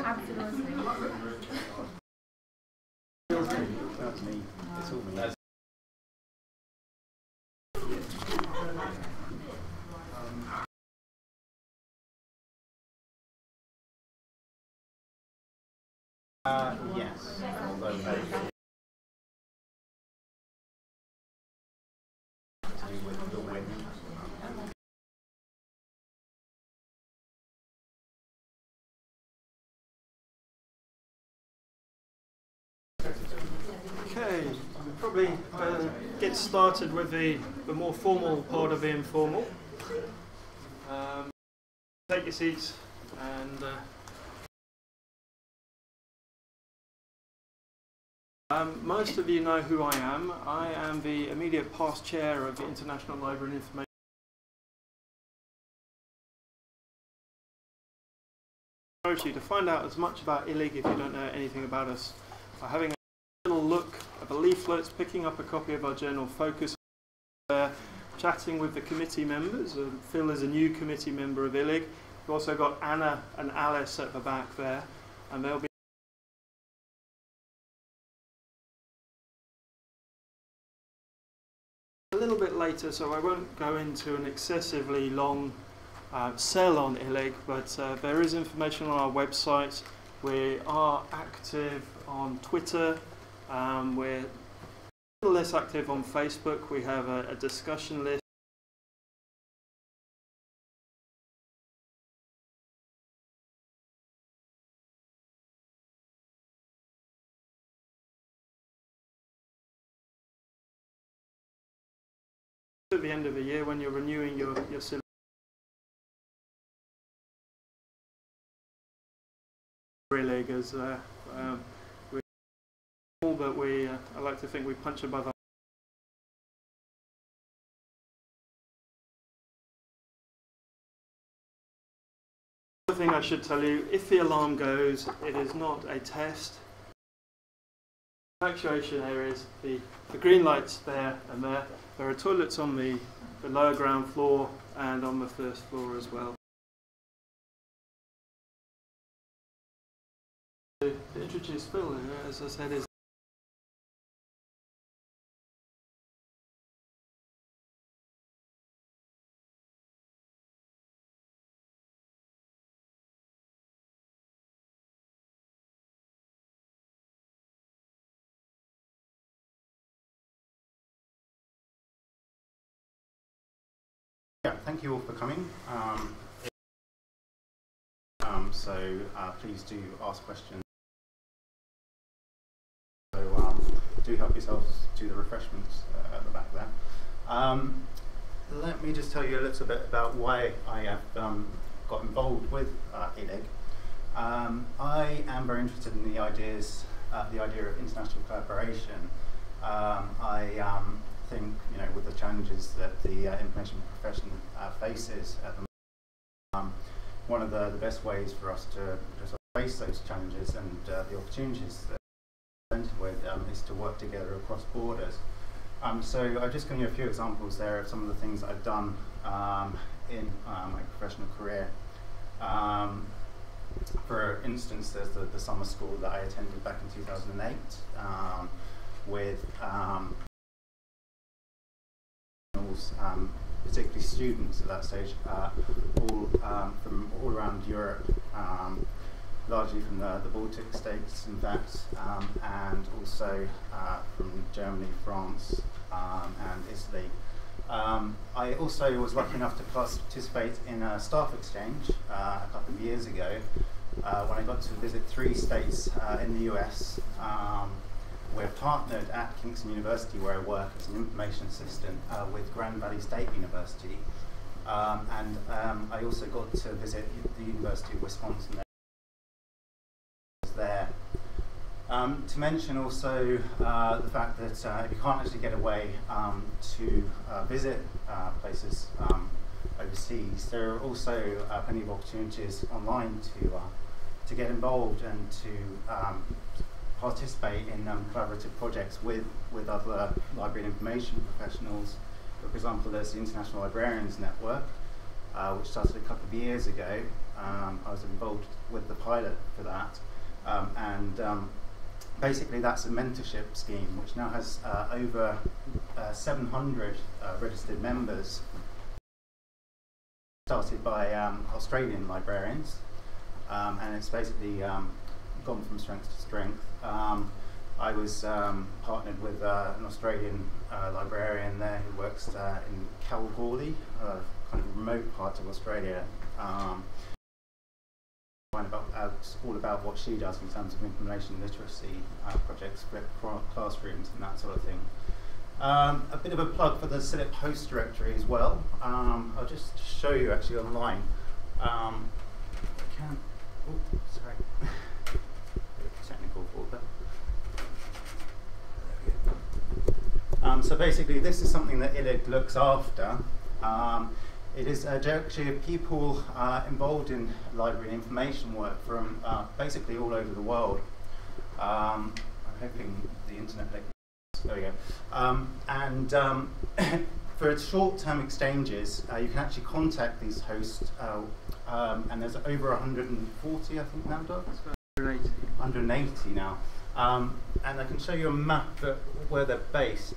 Absolutely. That's me. It's all me. Yes. Although they to do with the wind. Okay, probably get started with the more formal part of the informal. Take your seats and most of you know who I am. I am the immediate past chair of the International Library and Information. I encourage you to find out as much about ILIG if you don't know anything about us by having a little look at the leaflets, picking up a copy of our general focus, chatting with the committee members. Phil is a new committee member of ILIG. We've also got Anna and Alice at the back there, and they'll be a little bit later, so I won't go into an excessively long sell on ILIG, but there is information on our website. We are active on Twitter. We're a little less active on Facebook. We have a discussion list. At the end of the year, when you're renewing your CILIP, ILIG as we're small, but I like to think we punch above our. Another thing I should tell you: if the alarm goes, it is not a test. Actuation areas, the green lights there and there. There are toilets on the lower ground floor and on the first floor as well. To introduce Phil, as I said, is Thank you all for coming. So please do ask questions. So do help yourselves to the refreshments at the back there. Let me just tell you a little bit about why I have got involved with ILIG. I am very interested in the idea of international collaboration. I think, with the challenges that the information profession faces at the moment, one of the best ways for us to face those challenges and the opportunities that we're presented with is to work together across borders. So I've just given you a few examples there of some of the things that I've done in my professional career. For instance, there's the summer school that I attended back in 2008 with particularly students at that stage, all from all around Europe, largely from the Baltic states, in fact, and also from Germany, France, and Italy. I also was lucky enough to participate in a staff exchange a couple of years ago when I got to visit 3 states in the US. We're partnered at Kingston University, where I work as an information assistant with Grand Valley State University, and I also got to visit the University of Wisconsin there. To mention also the fact that if you can't actually get away to visit places overseas, there are also plenty of opportunities online to get involved and to participate in collaborative projects with other library and information professionals. For example, there's the International Librarians Network, which started a couple of years ago, I was involved with the pilot for that, basically that's a mentorship scheme which now has over 700 registered members, started by Australian librarians, and it's basically gone from strength to strength. I was partnered with an Australian librarian there who works in Kalgoorlie, kind of remote part of Australia. Find all about what she does in terms of information literacy projects, classrooms and that sort of thing. A bit of a plug for the CILIP host directory as well. I'll just show you actually online. Sorry, technical fault there. So basically this is something that ILIG looks after. It is a directory of people involved in library information work from basically all over the world. I'm hoping the internet, there we go. For short-term exchanges, you can actually contact these hosts, and there's over 140, I think, now, Doug? 180. 180 now. And I can show you a map of where they're based.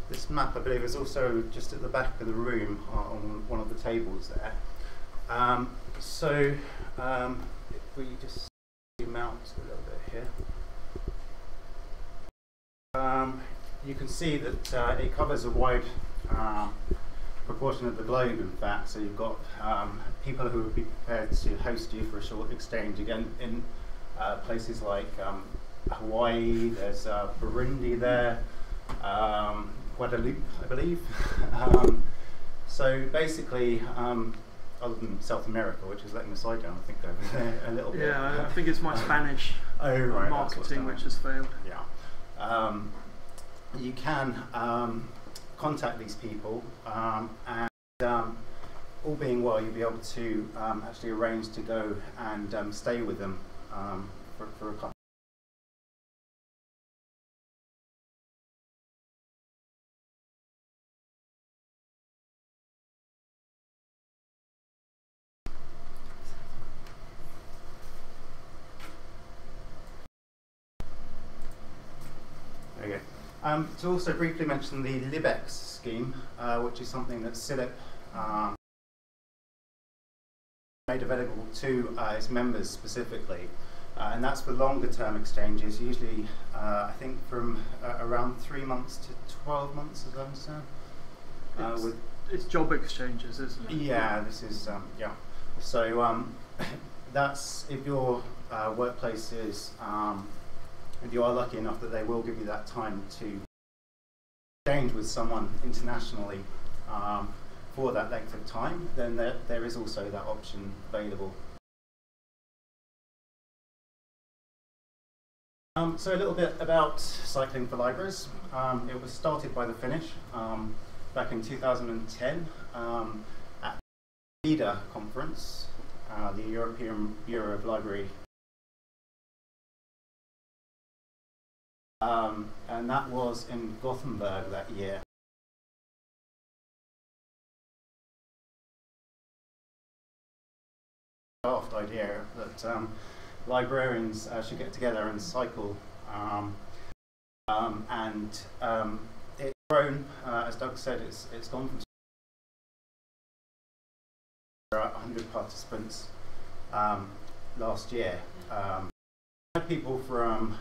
This map, I believe, is also just at the back of the room on one of the tables there. If we just zoom out a little bit here, you can see that it covers a wide proportion of the globe, in fact. So you've got people who would be prepared to host you for a short exchange, again, in places like Hawaii, there's Burundi there, Guadeloupe, I believe. So basically, other than South America, which is letting the side down, I think, over there a little bit. Yeah, I think it's my Spanish marketing which has failed. Yeah. You can contact these people, and all being well, you'll be able to actually arrange to go and stay with them for a couple. To also briefly mention the LibX scheme, which is something that CILIP made available to its members specifically, and that's for longer term exchanges, usually I think from around 3 months to 12 months, as I understand. It's job exchanges, isn't it? Yeah, this is, yeah. So that's if your workplace is, if you are lucky enough that they will give you that time to exchange with someone internationally for that length of time, then there is also that option available. So a little bit about Cycling for Libraries. It was started by the Finnish back in 2010 at the LIDA conference, the European Bureau of Library. And that was in Gothenburg that year. Daft idea that librarians should get together and cycle, and it's grown, as Doug said, it's gone from 100 participants last year. Had people from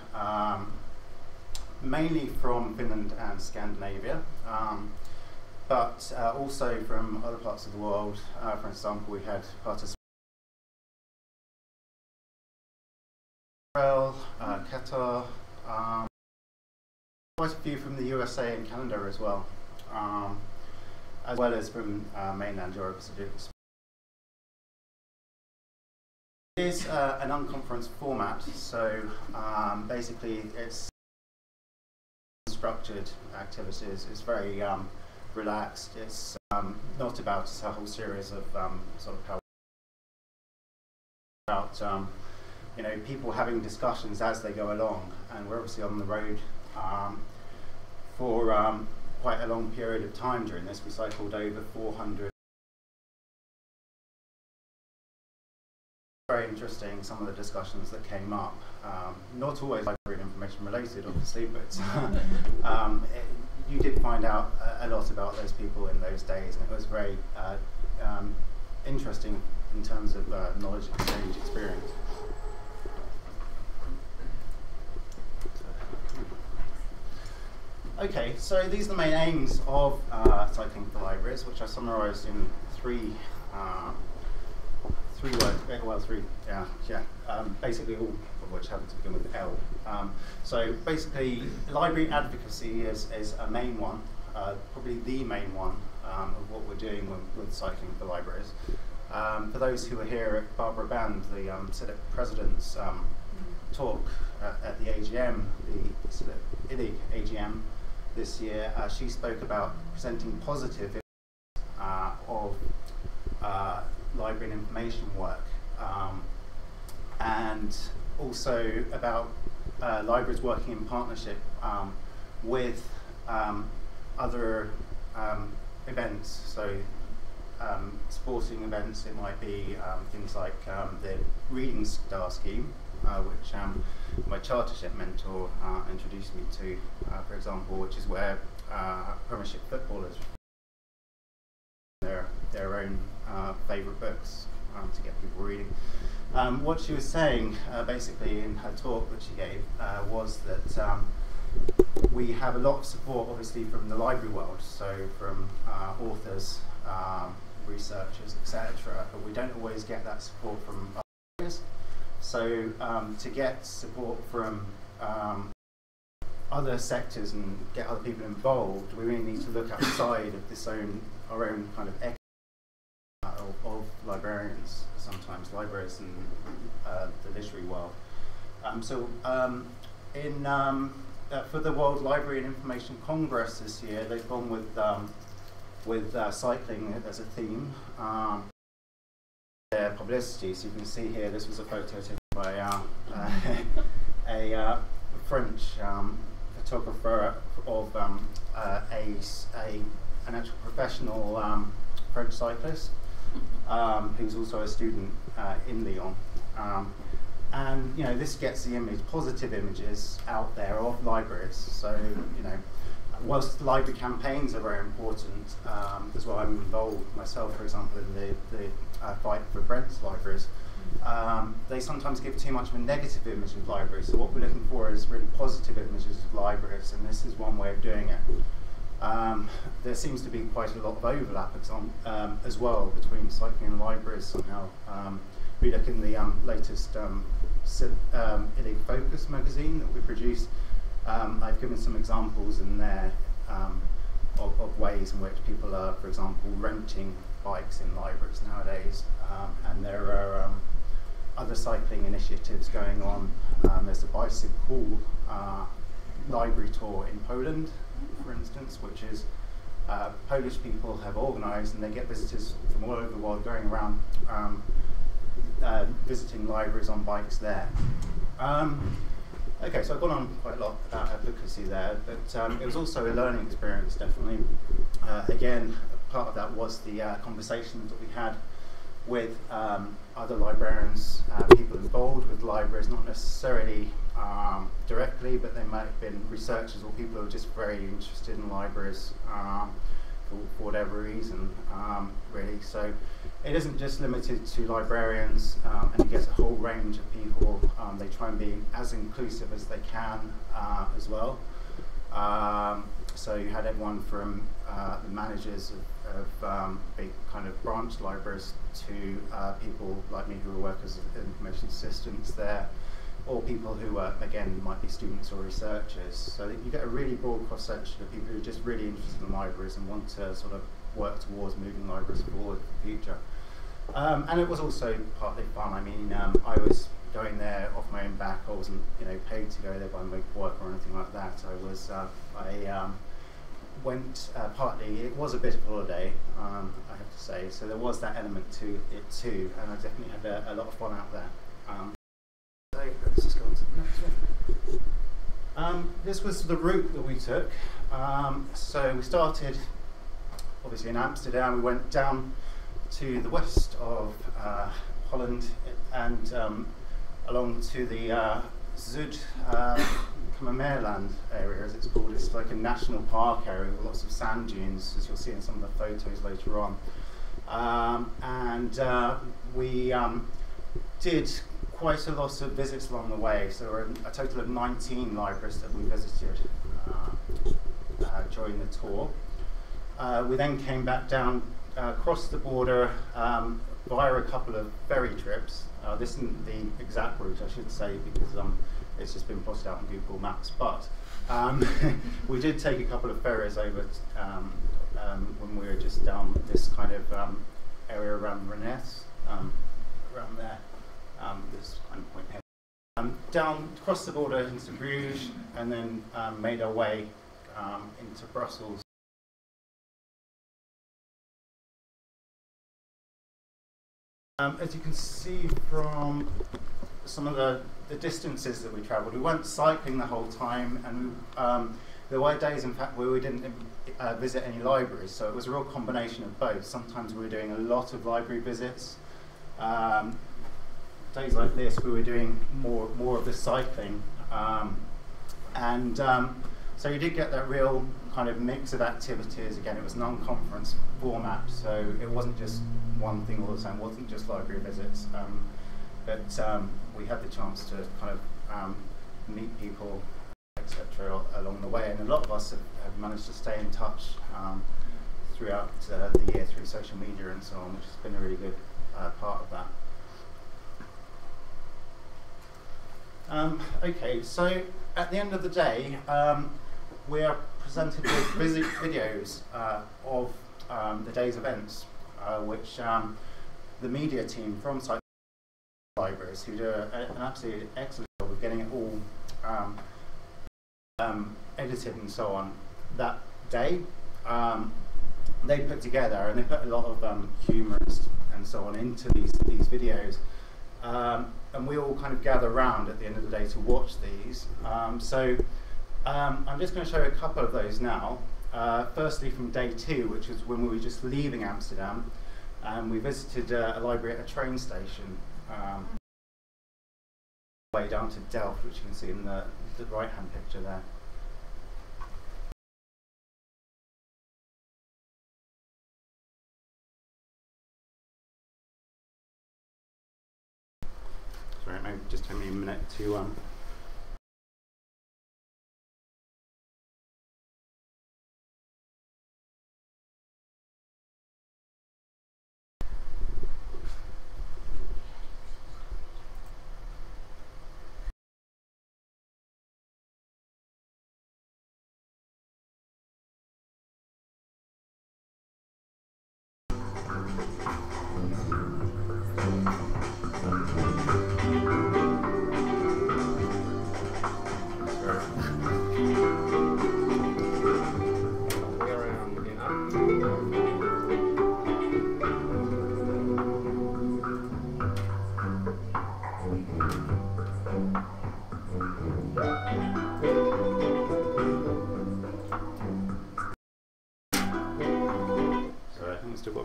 mainly from Finland and Scandinavia, but also from other parts of the world. For example, we had participants from Israel, Qatar, quite a few from the USA and Canada as well as from mainland Europe. It is an unconference format, so basically it's structured activities. It's very relaxed. It's not about a whole series of sort of how about you know, people having discussions as they go along, and we're obviously on the road for quite a long period of time during this. We cycled over 400. Very interesting, some of the discussions that came up. Not always library and information related, obviously, but you did find out a lot about those people in those days, and it was very interesting in terms of knowledge exchange experience. Okay, so these are the main aims of Cycling for Libraries, which I summarised in three words. Well, three, basically all of which happen to begin with L. So basically, library advocacy is a main one, probably the main one of what we're doing with Cycling for Libraries. For those who are here at Barbara Band, the CILIP President's talk at the AGM, the CILIP ILIG AGM this year, she spoke about presenting positive of library and information work, and also about libraries working in partnership with other events, so sporting events. It might be things like the Reading Star scheme, which my chartership mentor introduced me to, for example, which is where Premiership footballers their own favourite books to get people reading. What she was saying basically in her talk that she gave was that we have a lot of support obviously from the library world, so from authors, researchers, etc., but we don't always get that support from others. So to get support from other sectors and get other people involved, we really need to look outside of our own kind of echo of librarians, sometimes libraries and the literary world. For the World Library and Information Congress this year, they've gone with cycling as a theme. Their publicity, so you can see here, this was a photo taken by a French photographer of an actual professional French cyclist who's also a student in Lyon. And this gets the positive images out there of libraries. So whilst library campaigns are very important, as well, I'm involved myself, for example, in the fight for Brent's libraries. They sometimes give too much of a negative image of libraries. So what we're looking for is really positive images of libraries, and this is one way of doing it. There seems to be quite a lot of overlap as well between cycling and libraries somehow. We look in the latest ILIG Focus magazine that we produced. I've given some examples in there of ways in which people are, for example, renting bikes in libraries nowadays, and there are other cycling initiatives going on. There's a bicycle library tour in Poland, for instance, which is Polish people have organised, and they get visitors from all over the world going around visiting libraries on bikes there. Okay, so I've gone on quite a lot about advocacy there, but it was also a learning experience, definitely. Again, part of that was the conversations that we had with other librarians, people involved with libraries, not necessarily directly, but they might have been researchers or people who are just very interested in libraries for whatever reason, really. So it isn't just limited to librarians, and it gets a whole range of people. They try and be as inclusive as they can as well. So you had everyone from the managers of big kind of branch libraries to people like me who work as information assistants there, or people who again might be students or researchers. So you get a really broad cross section of people who are just really interested in libraries and want to sort of work towards moving libraries forward in the future. And it was also partly fun. I mean, I was going there off my own back. I wasn't, paid to go there by my work or anything like that. I went partly. It was a bit of a holiday, I have to say. So there was that element to it too, and I definitely had a lot of fun out there. Let's just go on to the next This was the route that we took. So we started obviously in Amsterdam. We went down to the west of Holland and along to the Zuid-Kamerland area, as it's called. It's like a national park area with lots of sand dunes, as you'll see in some of the photos later on. We did quite a lot of visits along the way, so there were a total of 19 libraries that we visited during the tour. We then came back down, across the border via a couple of ferry trips. This isn't the exact route, I should say, because it's just been plotted out on Google Maps, but we did take a couple of ferries over when we were just down this kind of area around Rennes, around there, this kind of point here. Down across the border into Bruges, and then made our way into Brussels. As you can see from some of the distances that we travelled, we weren't cycling the whole time, and there were days, in fact, where we didn't visit any libraries, so it was a real combination of both. Sometimes we were doing a lot of library visits. Days like this, we were doing more of the cycling, so you did get that real kind of mix of activities. Again, it was non-conference format, so it wasn't just one thing all the time. It wasn't just library visits, but we had the chance to kind of meet people, etc. along the way, and a lot of us have managed to stay in touch throughout the year through social media and so on, which has been a really good part of that. Okay, so at the end of the day, we are presented with videos of the day's events, which the media team from Cycling Libraries, who do an absolutely excellent job of getting it all edited and so on that day, they put together, and they put a lot of humour and so on into these videos. And we all kind of gather around at the end of the day to watch these. I'm just going to show you a couple of those now. Firstly, from day 2, which is when we were just leaving Amsterdam, and we visited a library at a train station, way down to Delft, which you can see in the right-hand picture there. Sorry, it may just take me a minute to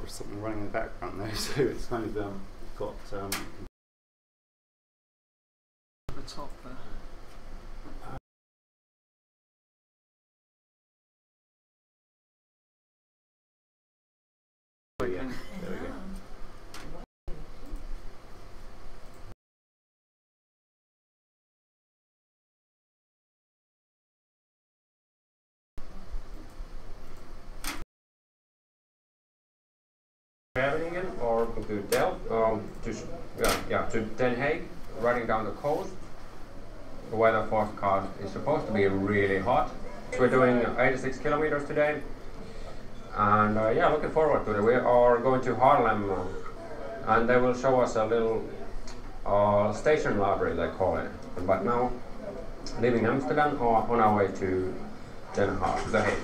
something running in the background there, so it's kind of got the top there. Oh yeah, there we go. Groningen or to Delft, to Den Haag, riding down the coast. The weather forecast is supposed to be really hot. We're doing 86 kilometers today, and looking forward to it. We are going to Haarlem, and they will show us a little station library, they call it. But now, leaving Amsterdam on our way to Den Haag, The Hague.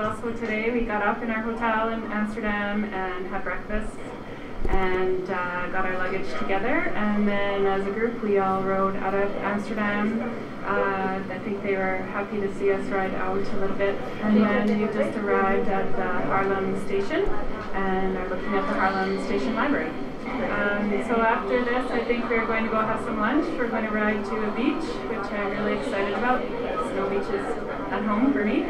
also today we got up in our hotel in Amsterdam and had breakfast and got our luggage together, and then as a group we all rode out of Amsterdam. I think they were happy to see us ride out a little bit, and then we just arrived at the Haarlem station and are looking at the Haarlem Station Library. So after this I think we're going to go have some lunch. We're going to ride to a beach, which I'm really excited about. Snow Beach is at home for me,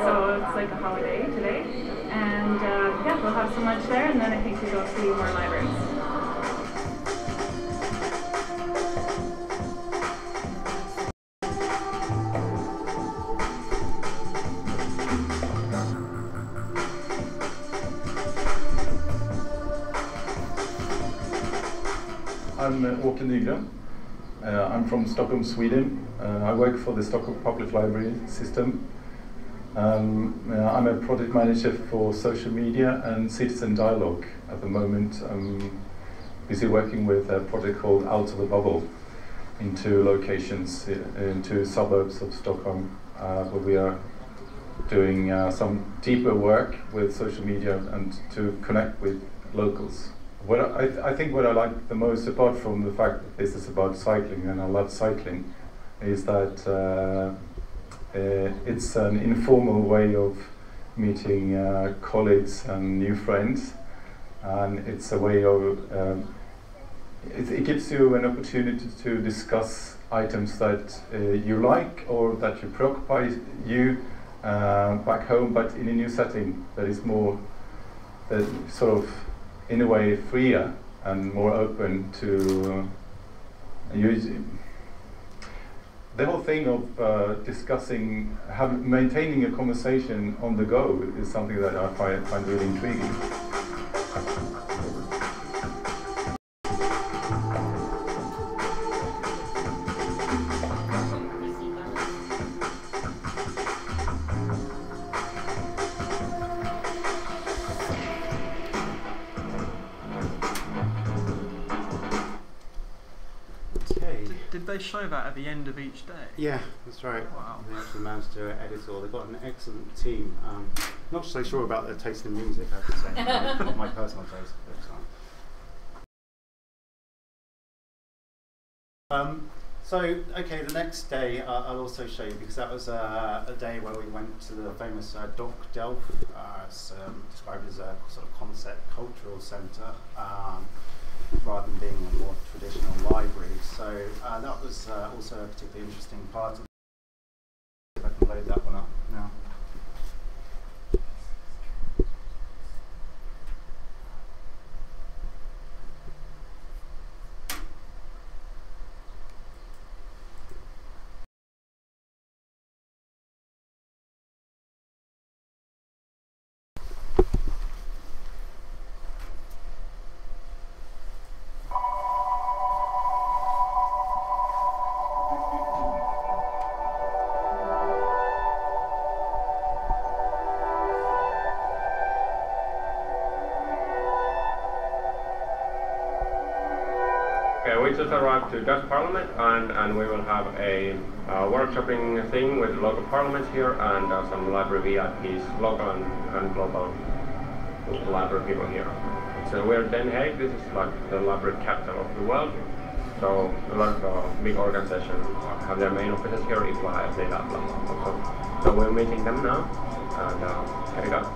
so it's like a holiday today. And yeah, we'll have some lunch there, and then I think we go see more libraries. I'm Åke Nygren. I'm from Stockholm, Sweden. I work for the Stockholm Public Library system. I'm a project manager for social media and citizen dialogue. At the moment, I'm busy working with a project called Out of the Bubble into locations, into suburbs of Stockholm, where we are doing some deeper work with social media and to connect with locals. I think what I like the most, apart from the fact that this is about cycling and I love cycling, is that it's an informal way of meeting colleagues and new friends, and it's a way of it gives you an opportunity to discuss items that you like or that you preoccupy you back home, but in a new setting that is more sort of in a way freer and more open to the whole thing of discussing, maintaining a conversation on the go is something that I find really intriguing. Did they show that at the end of each day? Yeah, that's right. Wow. They actually managed to edit it all. They've got an excellent team. Not so sure about their taste in music, I have to say. Not my personal taste, but so, okay, the next day I'll also show you, because that was a day where we went to the famous Doc Delft. It's described as a sort of concept cultural centre, rather than being a more traditional library. So that was also a particularly interesting part of it. If I can load that one up now. We just arrived to Dutch Parliament, and we will have a workshopping thing with local parliaments here and some library VIPs, local and global library people here. So we're in Den Haag. This is like the library capital of the world. So a lot of big organizations have their main offices here, ILIG Cycling. So we're meeting them now, and here we go.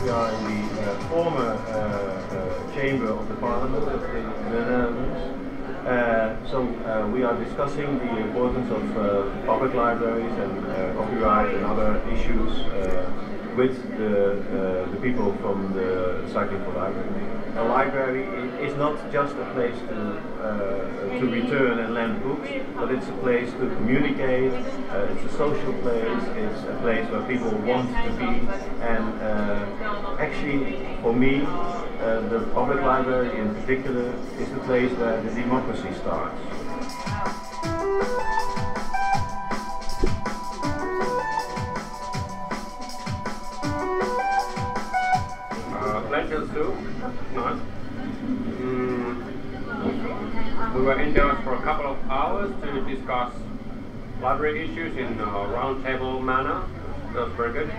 We are in the former chamber of the Parliament of the Netherlands. So we are discussing the importance of public libraries and copyright and other issues with the people from the Cycling for Library. A library is not just a place to return and lend books, but it's a place to communicate, it's a social place, it's a place where people want to be, and actually for me the public library in particular is the place where the democracy starts. soup. Nice. We were indoors for a couple of hours to discuss library issues in a roundtable manner. That was very good.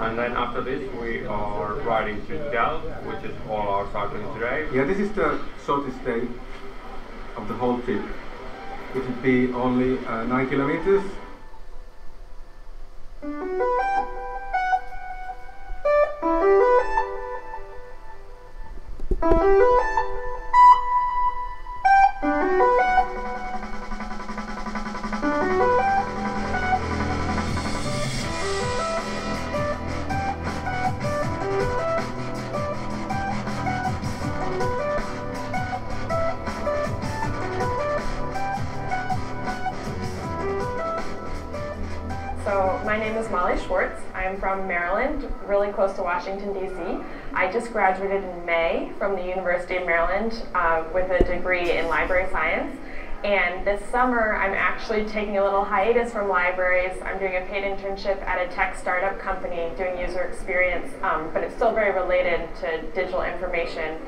And then after this we are riding to Dell, which is all our cycling today. Yeah, this is the shortest day of the whole trip. It would be only 9 kilometers. So my name is Molly Schwartz. I'm from Maryland, really close to Washington, D.C. I just graduated in May from the University of Maryland with a degree in library science. And this summer, I'm actually taking a little hiatus from libraries. I'm doing a paid internship at a tech startup company doing user experience, but it's still very related to digital information.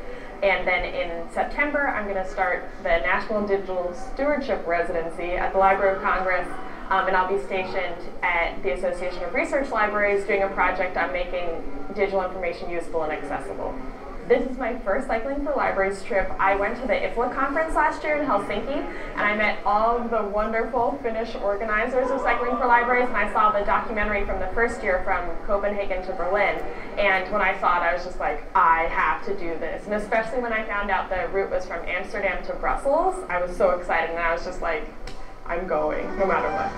And then in September, I'm going to start the National Digital Stewardship Residency at the Library of Congress. And I'll be stationed at the Association of Research Libraries doing a project on making digital information useful and accessible. This is my first Cycling for Libraries trip. I went to the ILIG conference last year in Helsinki, and I met all of the wonderful Finnish organizers of Cycling for Libraries, and I saw the documentary from the first year from Copenhagen to Berlin. And when I saw it, I was just like, I have to do this. And especially when I found out the route was from Amsterdam to Brussels, I was so excited, and I was just like, I'm going, no matter what.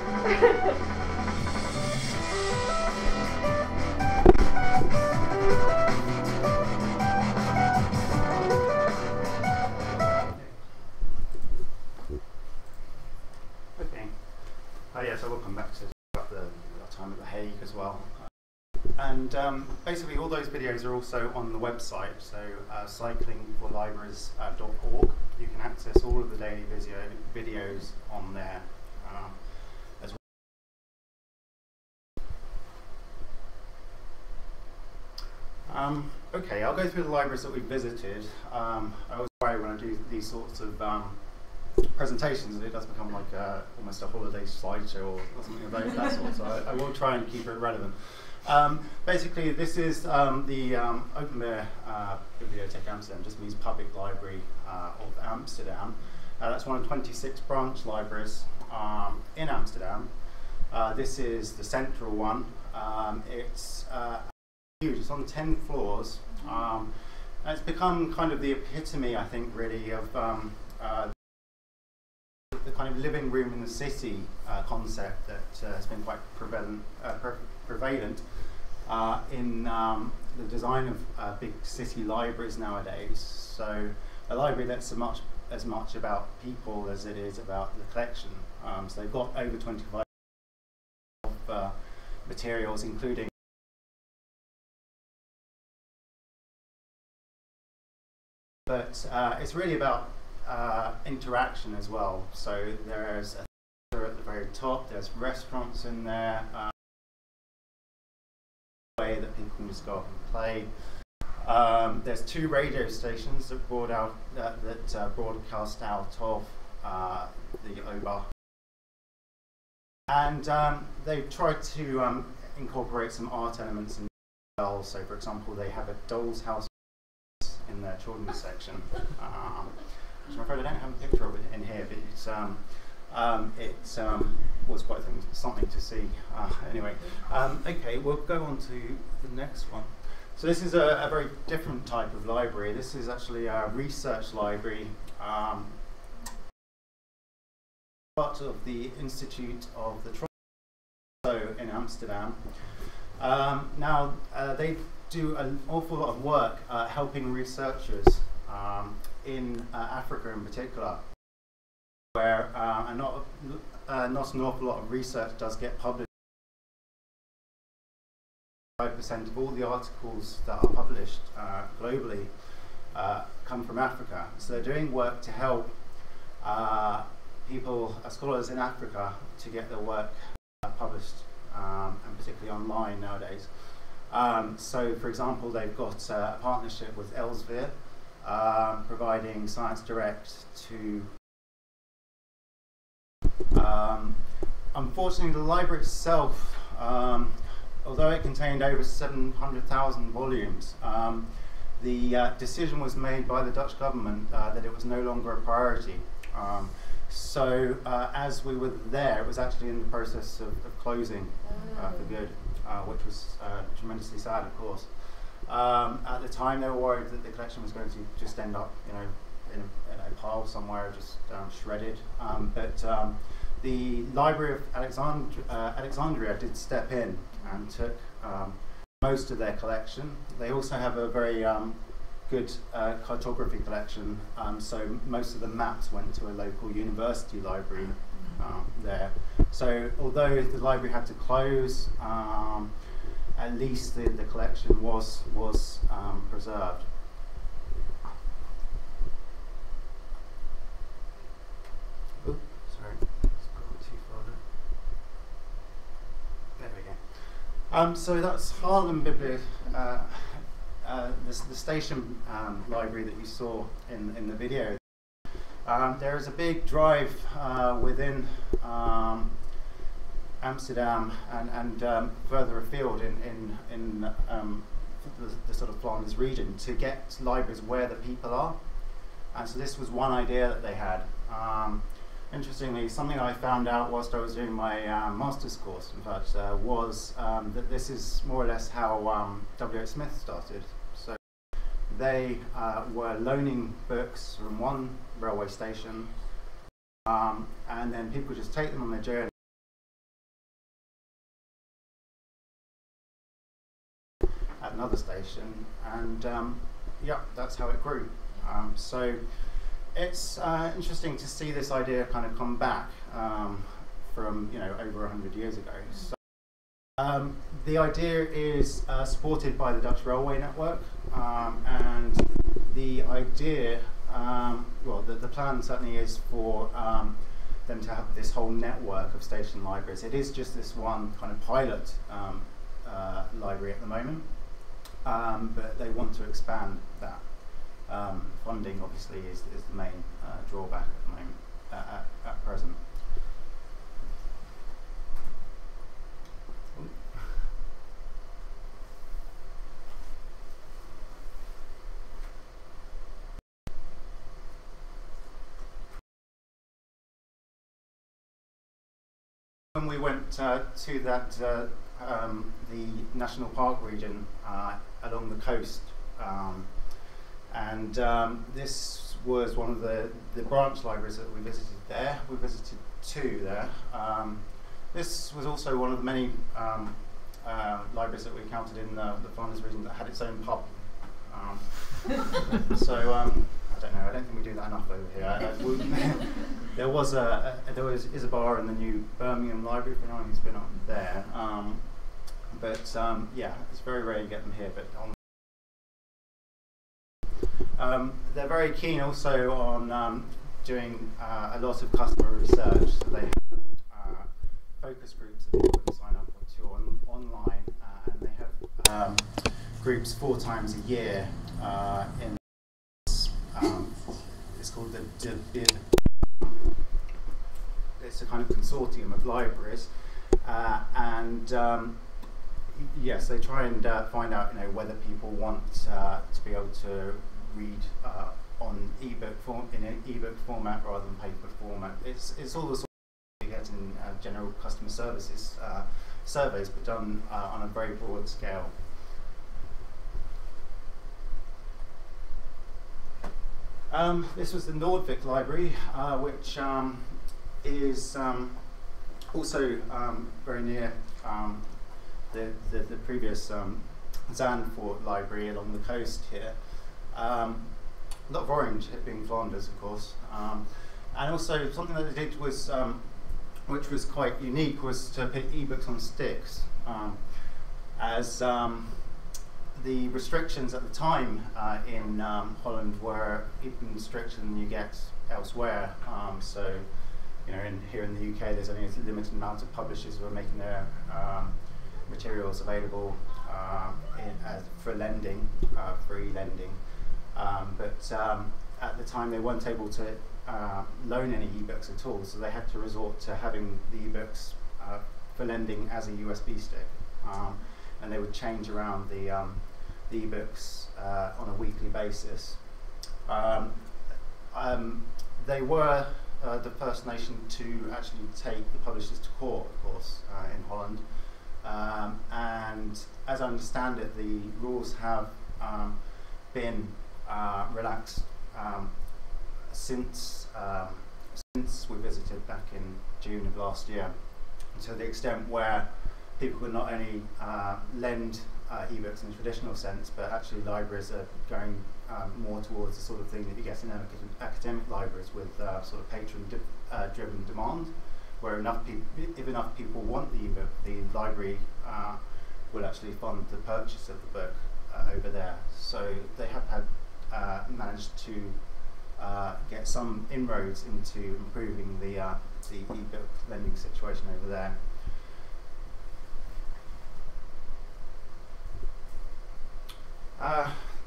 Okay. So we'll come back to about the time at The Hague as well. And basically all those videos are also on the website, so cyclingforlibraries.org. You can access all of the daily videos on there as well. Okay, I'll go through the libraries that we visited. I always worry when I do these sorts of presentations that it does become like almost a holiday slideshow or something of that sort, so I will try and keep it relevant. Basically, this is the Open Air Bibliotheek Amsterdam, just means public library of Amsterdam. That's one of 26 branch libraries in Amsterdam. This is the central one. It's huge, it's on 10 floors. And it's become kind of the epitome, I think, really, of the kind of living room in the city concept that has been quite prevalent in the design of big city libraries nowadays. So a library that's as much about people as it is about the collection. So they've got over 25 of materials, including but it's really about interaction as well. So there's a theatre at the very top, there's restaurants in there, way that people can just go up and play. There's 2 radio stations that broadcast out of the Oba. And they've tried to incorporate some art elements in as well. So for example, they have a doll's house in their children's section. Which I'm afraid I don't have a picture of it in here, but it was quite something to see. Anyway, okay, we'll go on to the next one. So this is a very different type of library. This is actually a research library, part of the Institute of the Trust in Amsterdam. Now, they do an awful lot of work helping researchers in Africa in particular, where not an awful lot of research does get published. 5% of all the articles that are published globally come from Africa. So they're doing work to help scholars in Africa to get their work published, and particularly online nowadays. So, for example, they've got a partnership with Elsevier, providing Science Direct to. Unfortunately, the library itself, although it contained over 700,000 volumes, the decision was made by the Dutch government that it was no longer a priority. So as we were there, it was actually in the process of closing for good, which was tremendously sad, of course. At the time, they were worried that the collection was going to just end up, in a pile somewhere, just shredded. But the Library of Alexandria did step in and took most of their collection. They also have a very good cartography collection, so most of the maps went to a local university library there. So although the library had to close, at least the collection was preserved. Oops, sorry, scrolled too far there. There we go. So that's Haarlem Bibliotheek. The station library that you saw in the video. There is a big drive within Amsterdam and further afield in the sort of Flanders region to get libraries where the people are. And so this was one idea that they had. Interestingly, something I found out whilst I was doing my master's course, in fact, was that this is more or less how W.H. Smith started. So they were loaning books from one railway station, and then people just take them on their journey at another station, and yeah, that's how it grew. So it's interesting to see this idea kind of come back from over 100 years ago. So, the idea is supported by the Dutch Railway Network, and the idea, well, the plan certainly is for them to have this whole network of station libraries. It is just this one kind of pilot library at the moment, but they want to expand that. Funding obviously is the main drawback at the moment, at present. When we went to that the national park region along the coast, and this was one of the branch libraries that we visited there. We visited two there. This was also one of the many libraries that we encountered in the Flanders region that had its own pub. So I don't know. I don't think we do that enough over here. There was is a bar in the new Birmingham Library for anyone who's been up there. But yeah, it's very rare you get them here. But they're very keen also on doing a lot of customer research. So they have focus groups that people can sign up to online, and they have groups 4 times a year in it's called the BIB. It's a kind of consortium of libraries, and yes, they try and find out whether people want to be able to read on ebook form, in an ebook format rather than paper format. It's all the sort of you get in general customer services surveys, but done on a very broad scale. This was the Nordvik Library, which is also very near the previous Zandvoort Library along the coast here. A lot of orange, it being Flanders, of course. And also something that they did was, which was quite unique, was to put ebooks on sticks. As the restrictions at the time in Holland were even stricter than you get elsewhere. So, here in the UK, there's only a limited amount of publishers who are making their materials available for lending, free lending. But at the time they weren't able to loan any ebooks at all, so they had to resort to having the ebooks for lending as a USB stick. And they would change around the ebooks on a weekly basis. They were the first nation to actually take the publishers to court, of course, in Holland. And as I understand it, the rules have been relaxed since we visited back in June of last year, to the extent where people could not only lend ebooks in a traditional sense, but actually libraries are going more towards the sort of thing that you get in academic libraries with sort of patron-driven demand, where if enough people want the ebook, the library will actually fund the purchase of the book over there. So they have had managed to get some inroads into improving the ebook lending situation over there.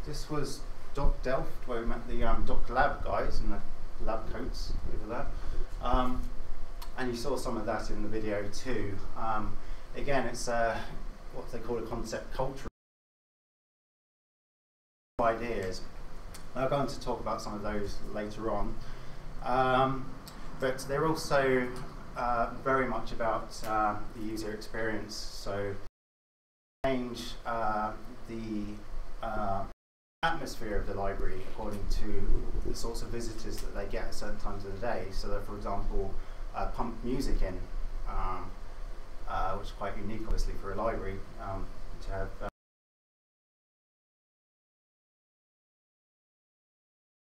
This was Doc Delft, where we met the Doc Lab guys in the lab coats over there. And you saw some of that in the video too. Again, it's what they call a concept culture ideas. I'm going to talk about some of those later on. But they're also very much about the user experience. So change the atmosphere of the library according to the sorts of visitors that they get at certain times of the day. So that, for example, pump music in, which is quite unique obviously for a library to have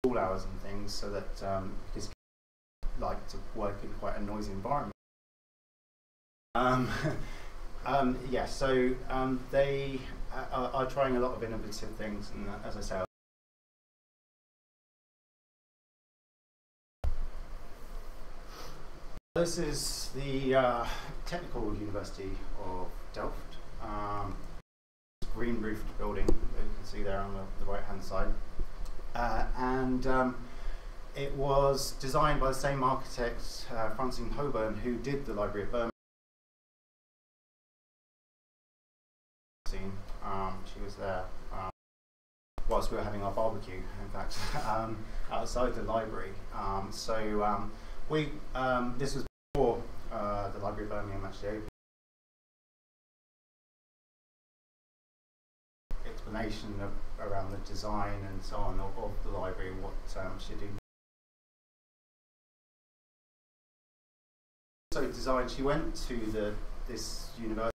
school hours and things, so that kids like to work in quite a noisy environment. Yeah, so they are trying a lot of innovative things, and as I say, this is the Technical University of Delft. Green roofed building, you can see there on the right hand side. And it was designed by the same architect, Francine Hoburn, who did the Library of Birmingham. She was there whilst we were having our barbecue, in fact, outside the library. This was before the Library of Birmingham actually opened. Explanation around the design and so on of the library, what she did. So design, she went to this university.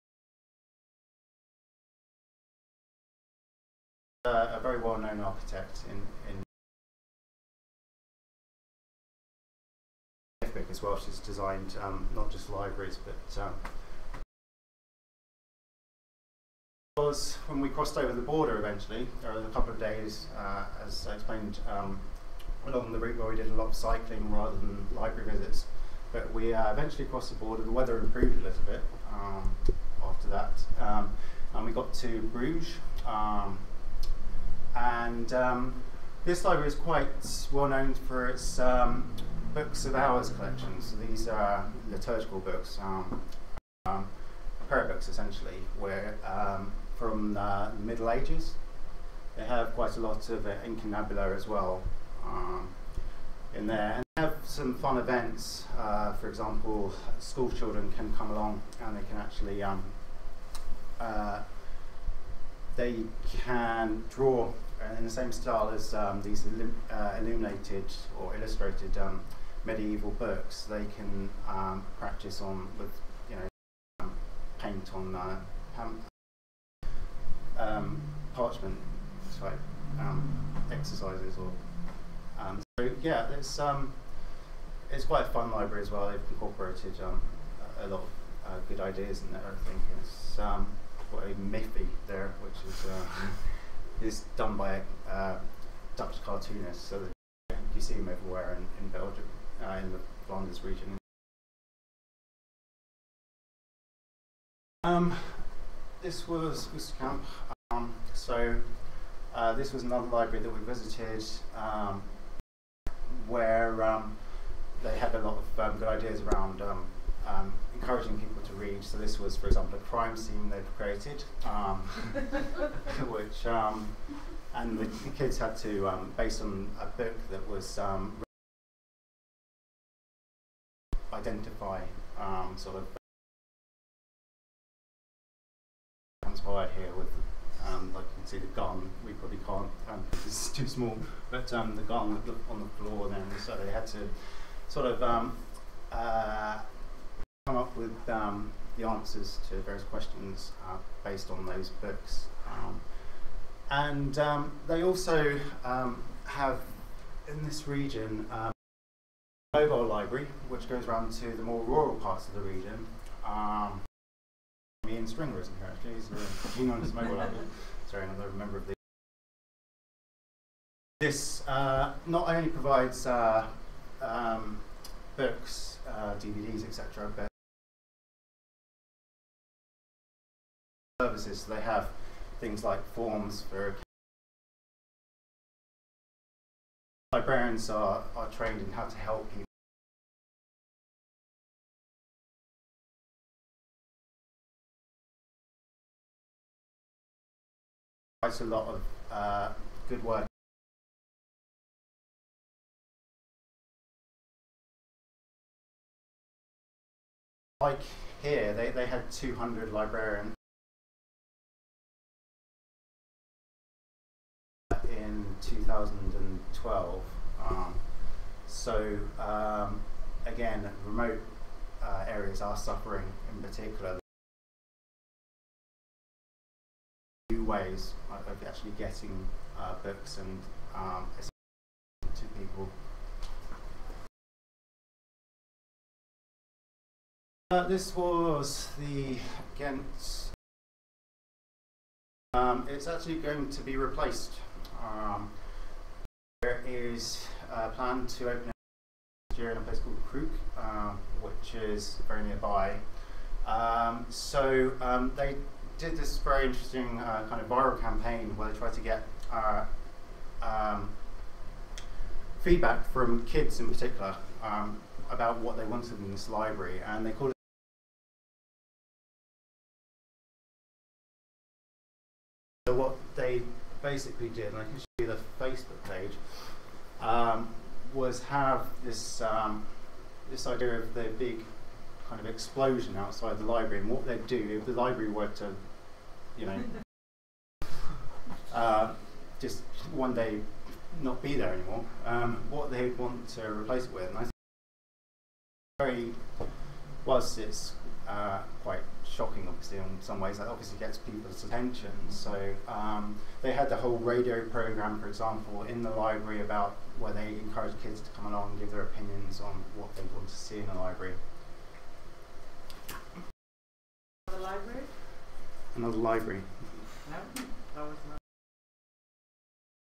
A very well-known architect in as well. She's designed not just libraries, but was when we crossed over the border eventually. There was a couple of days, as I explained, along the route where we did a lot of cycling rather than library visits. But we eventually crossed the border. The weather improved a little bit after that, and we got to Bruges. This library is quite well known for its books of hours collection. So these are liturgical books, prayer books essentially, where from the Middle Ages. They have quite a lot of incunabula as well in there. And they have some fun events. For example, school children can come along and they can actually they can draw in the same style as these illuminated or illustrated medieval books. They can practice on with paint on parchment type exercises, or so yeah, it's quite a fun library as well. They've incorporated a lot of good ideas in there, I think. It's got a Miffy there, which is done by a Dutch cartoonist, so that you see him everywhere in Belgium, in the Flanders region. this was Worcester Camp. This was another library that we visited where they had a lot of good ideas around encouraging people to read. So this was, for example, a crime scene they've created, which and the kids had to, based on a book that was identify sort of transpired here with, like you can see the gun. We probably can't because it's too small, but the gun on the floor. Then so they had to sort of come up with the answers to various questions based on those books. And they also have in this region a mobile library, which goes around to the more rural parts of the region. Ian Stringer isn't here actually, he's keen on his mobile library. Sorry, another member of the. This not only provides books, DVDs, etc., but services. So they have things like forms for librarians are trained in how to help people. Quite a lot of good work. Like here, they had 200 librarians in 2012. Again, remote areas are suffering in particular. New ways of actually getting books and to people. This was the Ghent. It's actually going to be replaced. There is a plan to open next year in a place called Crook, which is very nearby. They did this very interesting kind of viral campaign where they tried to get feedback from kids in particular about what they wanted in this library, and they called it. So what they basically did, and I can show you the Facebook page, was have this this idea of the big kind of explosion outside the library, and what they'd do if the library were to, you know, just one day not be there anymore, what they'd want to replace it with. And I think very, whilst it's quite shocking, obviously, in some ways, that obviously gets people's attention. So they had the whole radio program, for example, in the library about where they encourage kids to come along and give their opinions on what they want to see in a library. Another library? Another library. No, that was not.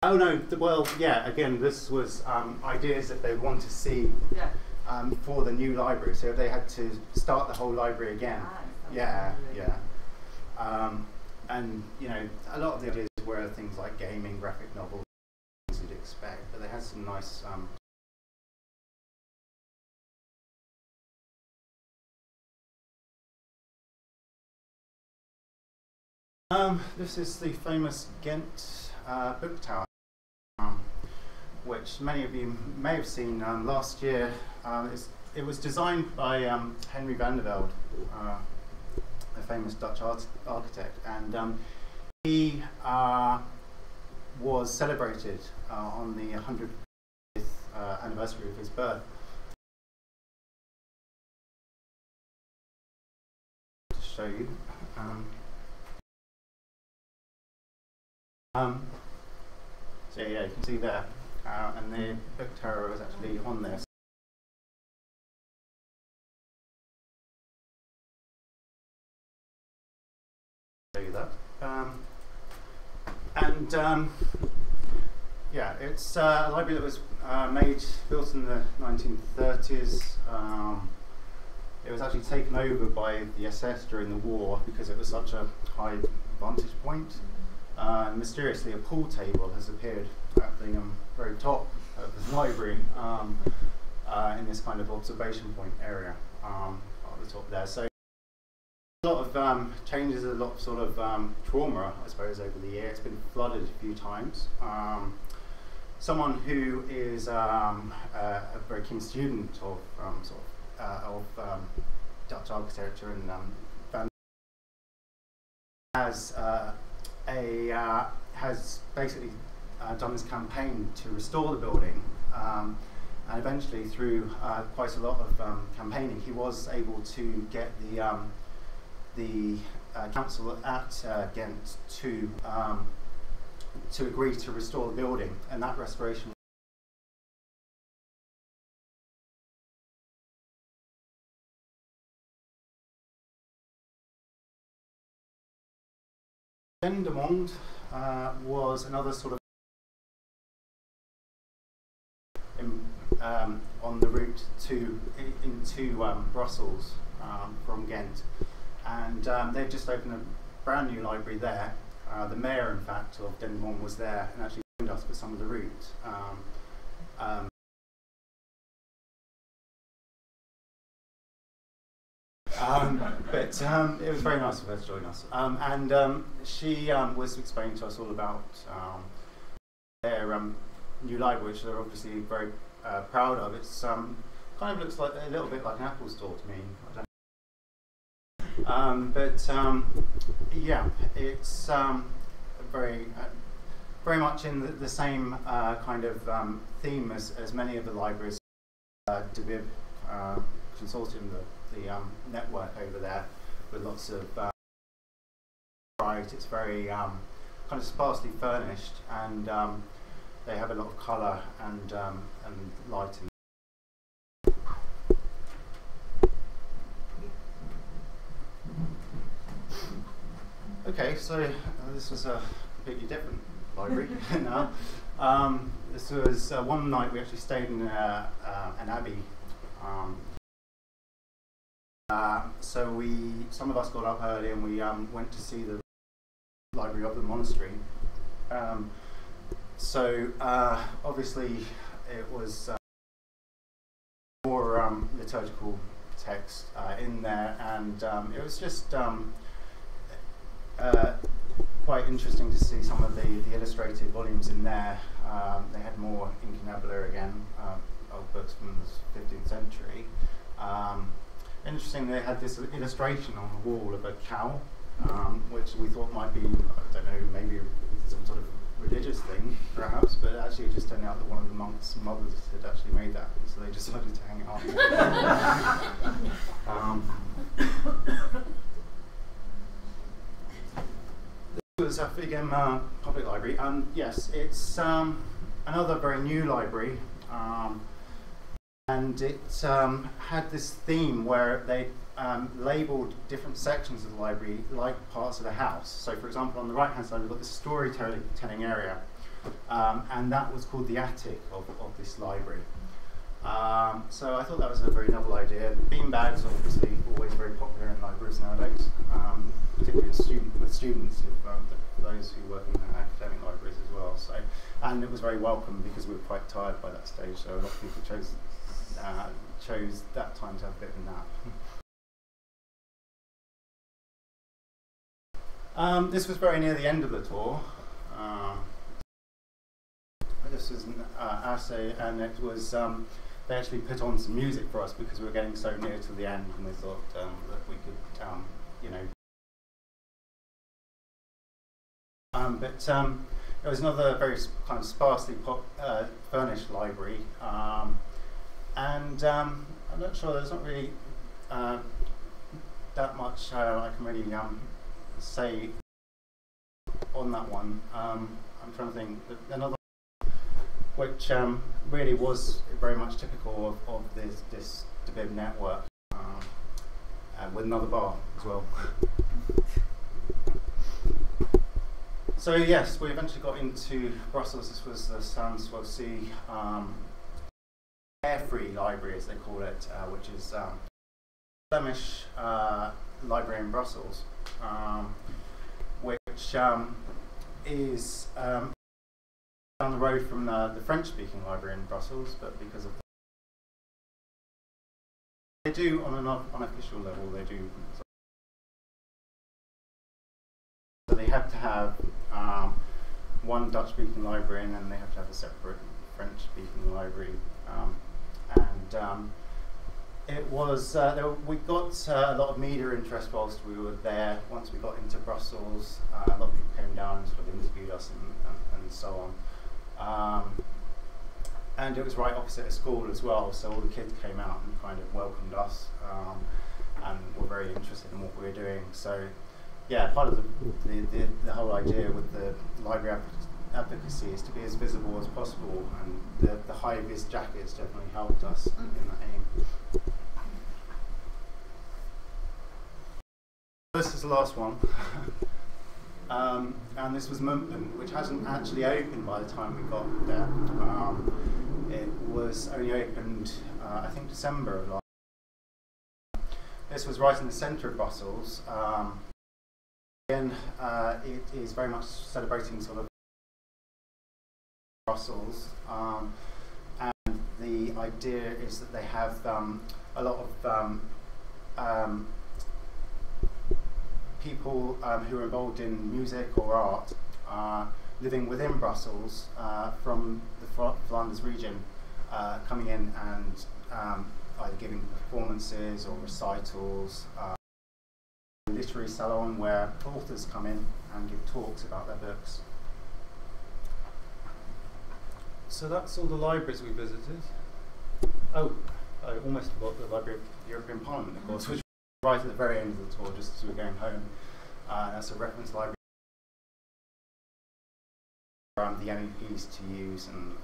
Oh no, well, yeah, again, this was ideas that they want to see for the new library. So if they had to start the whole library again. And, you know, a lot of the ideas were things like gaming, graphic novels, things you'd expect, but they had some nice this is the famous Ghent book tower, which many of you may have seen last year. It was designed by Henry van der Velde, a famous Dutch architect, and he was celebrated on the 100th anniversary of his birth. To show you. So yeah, you can see there, and the book tower is actually on there. Show you that, yeah, it's a library that was built in the 1930s. It was actually taken over by the SS during the war because it was such a high vantage point. And mysteriously, a pool table has appeared at the very top of the library in this kind of observation point area at the top there. So a lot of changes, a lot of sort of trauma, I suppose, over the year. It's been flooded a few times. Someone who is a very keen student of Dutch architecture and has basically done this campaign to restore the building, and eventually through quite a lot of campaigning, he was able to get the council at Ghent to agree to restore the building, and that restoration Dendermonde was another sort of on the route into Brussels from Ghent, and they've just opened a brand new library there. The mayor, in fact, of Dendermonde was there and actually joined us for some of the route. But it was very nice of her to join us. She was explaining to us all about their new library, which they're obviously very proud of. It's kind of looks like a little bit like an Apple store to me. Yeah, it's very much in the same kind of theme as many of the libraries. DeVib Consortium, the network over there, with lots of it's very kind of sparsely furnished, and they have a lot of colour and lighting. Okay, so this was a completely different library now. This was one night we actually stayed in an abbey. So some of us got up early and we went to see the library of the monastery. Obviously it was more liturgical text in there, and it was just quite interesting to see some of the illustrated volumes in there. They had more incunabula again, old books from the 15th century. Interesting, they had this illustration on the wall of a cow, which we thought might be, I don't know, maybe some sort of religious thing, perhaps, but actually it just turned out that one of the monks' mothers had actually made that, and so they decided to hang it up. This was Segall Public Library, and yes, it's another very new library. And it had this theme where they labelled different sections of the library like parts of the house. So, for example, on the right-hand side, we've got the storytelling area, and that was called the attic of this library. So I thought that was a very novel idea. Beanbags are obviously always very popular in libraries nowadays, particularly with students, those who work in academic libraries as well. So, and it was very welcome because we were quite tired by that stage, so a lot of people chose that time to have a bit of a nap. This was very near the end of the tour. This was an assay, and it was they actually put on some music for us because we were getting so near to the end, and they thought that we could, you know. It was another very kind of sparsely furnished library. And I'm not sure, there's not really that much I can really say on that one. I'm trying to think. Another which really was very much typical of this DeVib network, with another bar as well. So yes, we eventually got into Brussels. This was the Sans-Souci Carefree Library, as they call it, which is Flemish library in Brussels, which is down the road from the French-speaking library in Brussels, but because of they do on an unofficial level, they do. So they have to have one Dutch-speaking library, and then they have to have a separate French-speaking library. It was we got a lot of media interest whilst we were there. Once we got into Brussels, a lot of people came down and sort of interviewed us and so on. And it was right opposite a school as well, so all the kids came out and kind of welcomed us and were very interested in what we were doing. So yeah, part of the whole idea with the library advocacy is to be as visible as possible, and the high-vis jackets definitely helped us in that aim. This is the last one. And this was Mumpton, which hasn't actually opened by the time we got there. It was only opened, I think, December of last year. This was right in the centre of Brussels. Again, it is very much celebrating sort of Brussels. And the idea is that they have a lot of people who are involved in music or art living within Brussels from the Flanders region, coming in and either giving performances or recitals, a literary salon where authors come in and give talks about their books. So that's all the libraries we visited. Oh, I almost forgot the Library of the European Parliament, of course, which right at the very end of the tour, just as we were going home. That's a reference library for the MEPs to use. And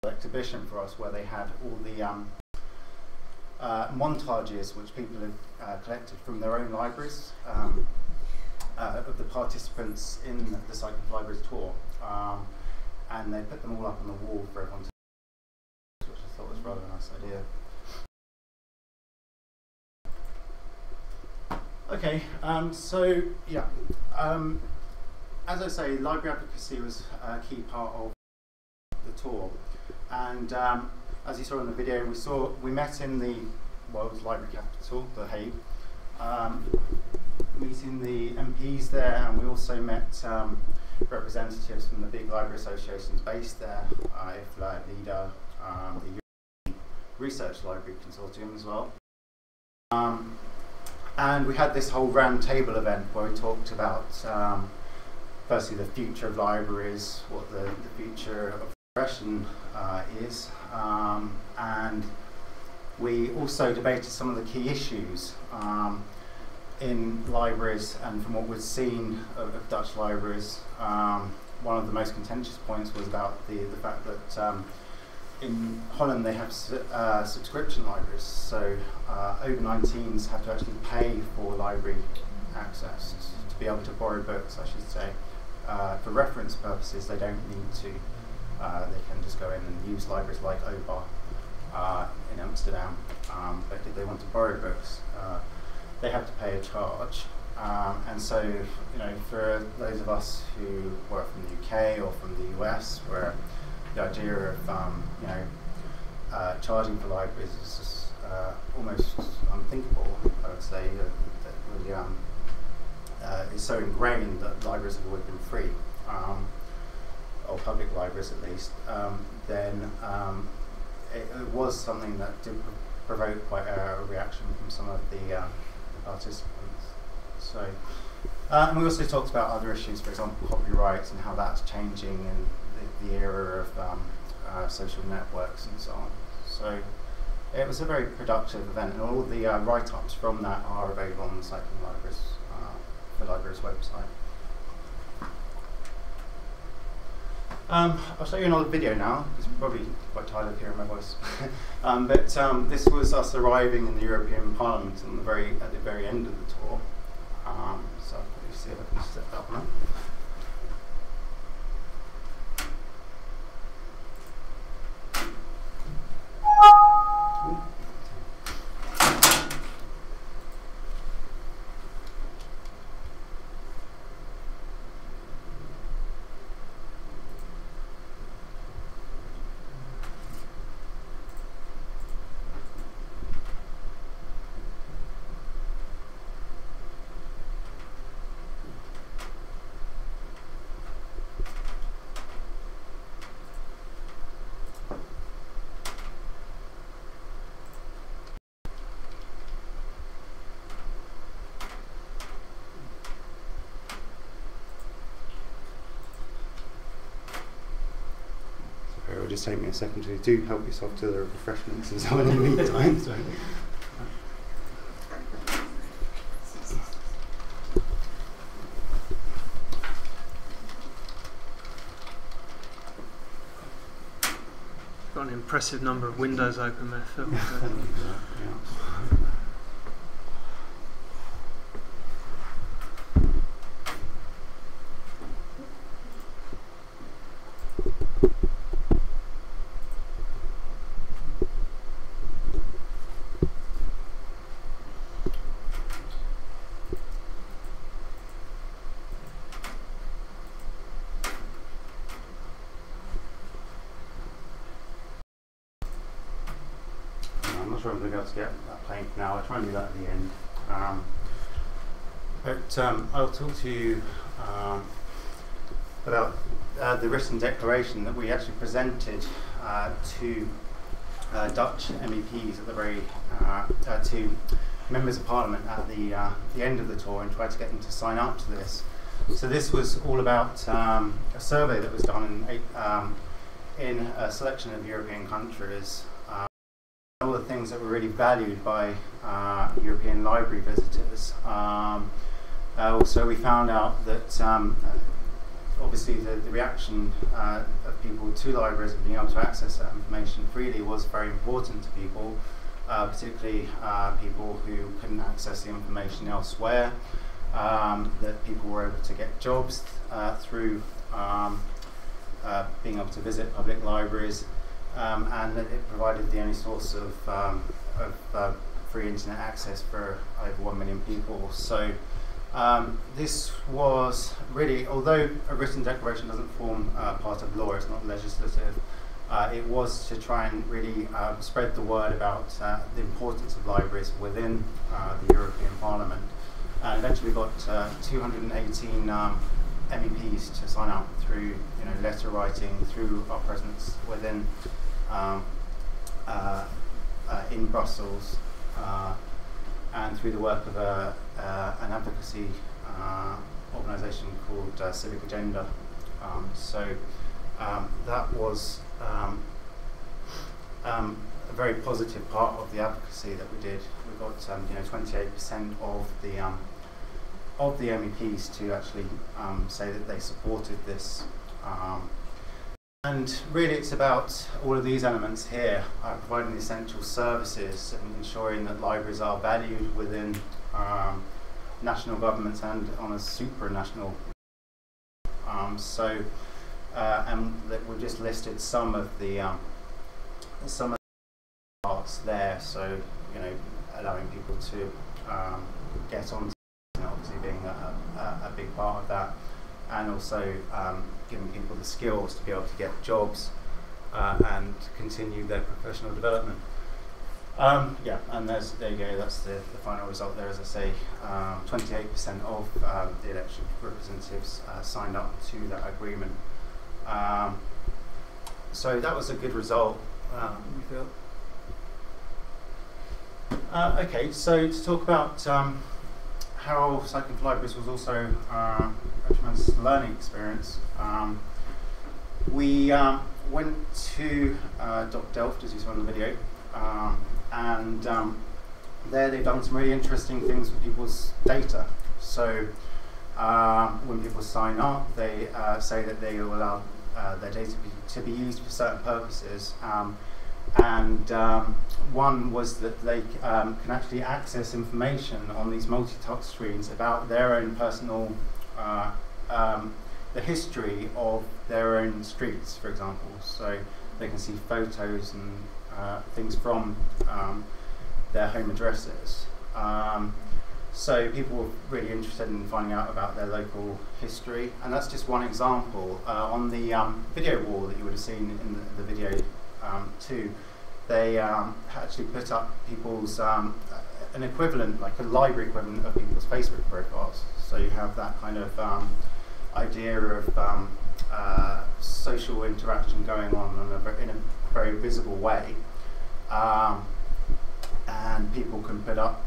exhibition for us where they had all the montages which people had collected from their own libraries of the participants in the Cycling for Libraries tour. And they put them all up on the wall for everyone to see, which I thought was rather a nice idea. Okay, so yeah, as I say, library advocacy was a key part of the tour, and as you saw in the video, we met in the world's library capital, The Hague, meeting the MPs there, and we also met representatives from the big library associations based there, ILIG, LIDA, the European Research Library Consortium as well. And we had this whole round table event where we talked about firstly the future of libraries, what the future of progression is, and we also debated some of the key issues in libraries, and from what we've seen of Dutch libraries, one of the most contentious points was about the fact that in Holland they have subscription libraries, so over 19s have to actually pay for library access to be able to borrow books, I should say. For reference purposes, they don't need to. They can just go in and use libraries like Oba in Amsterdam, but if they want to borrow books, they have to pay a charge. And so, you know, for those of us who work from the UK or from the US, where the idea of you know, charging for libraries is just, almost unthinkable, I would say. That really is so ingrained that libraries have always been free, or public libraries at least. Then it was something that did provoke quite a reaction from some of the participants. So, and we also talked about other issues, for example, copyrights and how that's changing in the era of social networks and so on. So it was a very productive event, and all the write-ups from that are available on the Cycling Libraries, the library's website. I'll show you another video now, because you're probably quite tired of hearing my voice. But this was us arriving in the European Parliament at the very end of the tour. So I'll see if I can set that one up. it'll just take me a second to do help yourself to the refreshments and so on in the meantime. So. Got an impressive number of windows open there, Phil. I'm not sure I'm going to be able to get that playing now. I'll try and do that at the end. But I'll talk to you about the written declaration that we actually presented to Dutch MEPs at the very to members of Parliament at the end of the tour, and tried to get them to sign up to this. So this was all about a survey that was done in a selection of European countries. All the things that were really valued by European library visitors. Also, we found out that obviously the reaction of people to libraries and being able to access that information freely was very important to people, particularly people who couldn't access the information elsewhere, that people were able to get jobs through being able to visit public libraries, and that it provided the only source of free internet access for over 1 million people. So this was really, although a written declaration doesn't form part of law, it's not legislative, it was to try and really spread the word about the importance of libraries within the European Parliament. And eventually we got 218 MEPs to sign up through letter writing, through our presence within in Brussels, and through the work of an advocacy organisation called Civic Agenda. So that was a very positive part of the advocacy that we did. We got 28% of the MEPs to actually say that they supported this. And really it's about all of these elements here, providing the essential services and ensuring that libraries are valued within national governments and on a supranational. And that we've just listed some of the parts there, so allowing people to get on, obviously being a big part of that, and also giving people the skills to be able to get jobs and continue their professional development. Yeah, and there you go, that's the final result there. As I say, 28% of the election representatives signed up to that agreement. So that was a good result, we feel. Okay, so to talk about how Cycling for Libraries was also a tremendous learning experience. We went to Delft, as you saw in the video, and there they've done some really interesting things with people's data. So when people sign up, they say that they will allow their data to be used for certain purposes. And one was that they can actually access information on these multi-touch screens about their own personal, the history of their own streets, for example. So they can see photos and things from their home addresses. So people were really interested in finding out about their local history, and that's just one example. On the video wall that you would have seen in the video too, they actually put up people's an equivalent, like a library equivalent of people's Facebook profiles. So you have that kind of idea of social interaction going on in a very visible way, and people can put up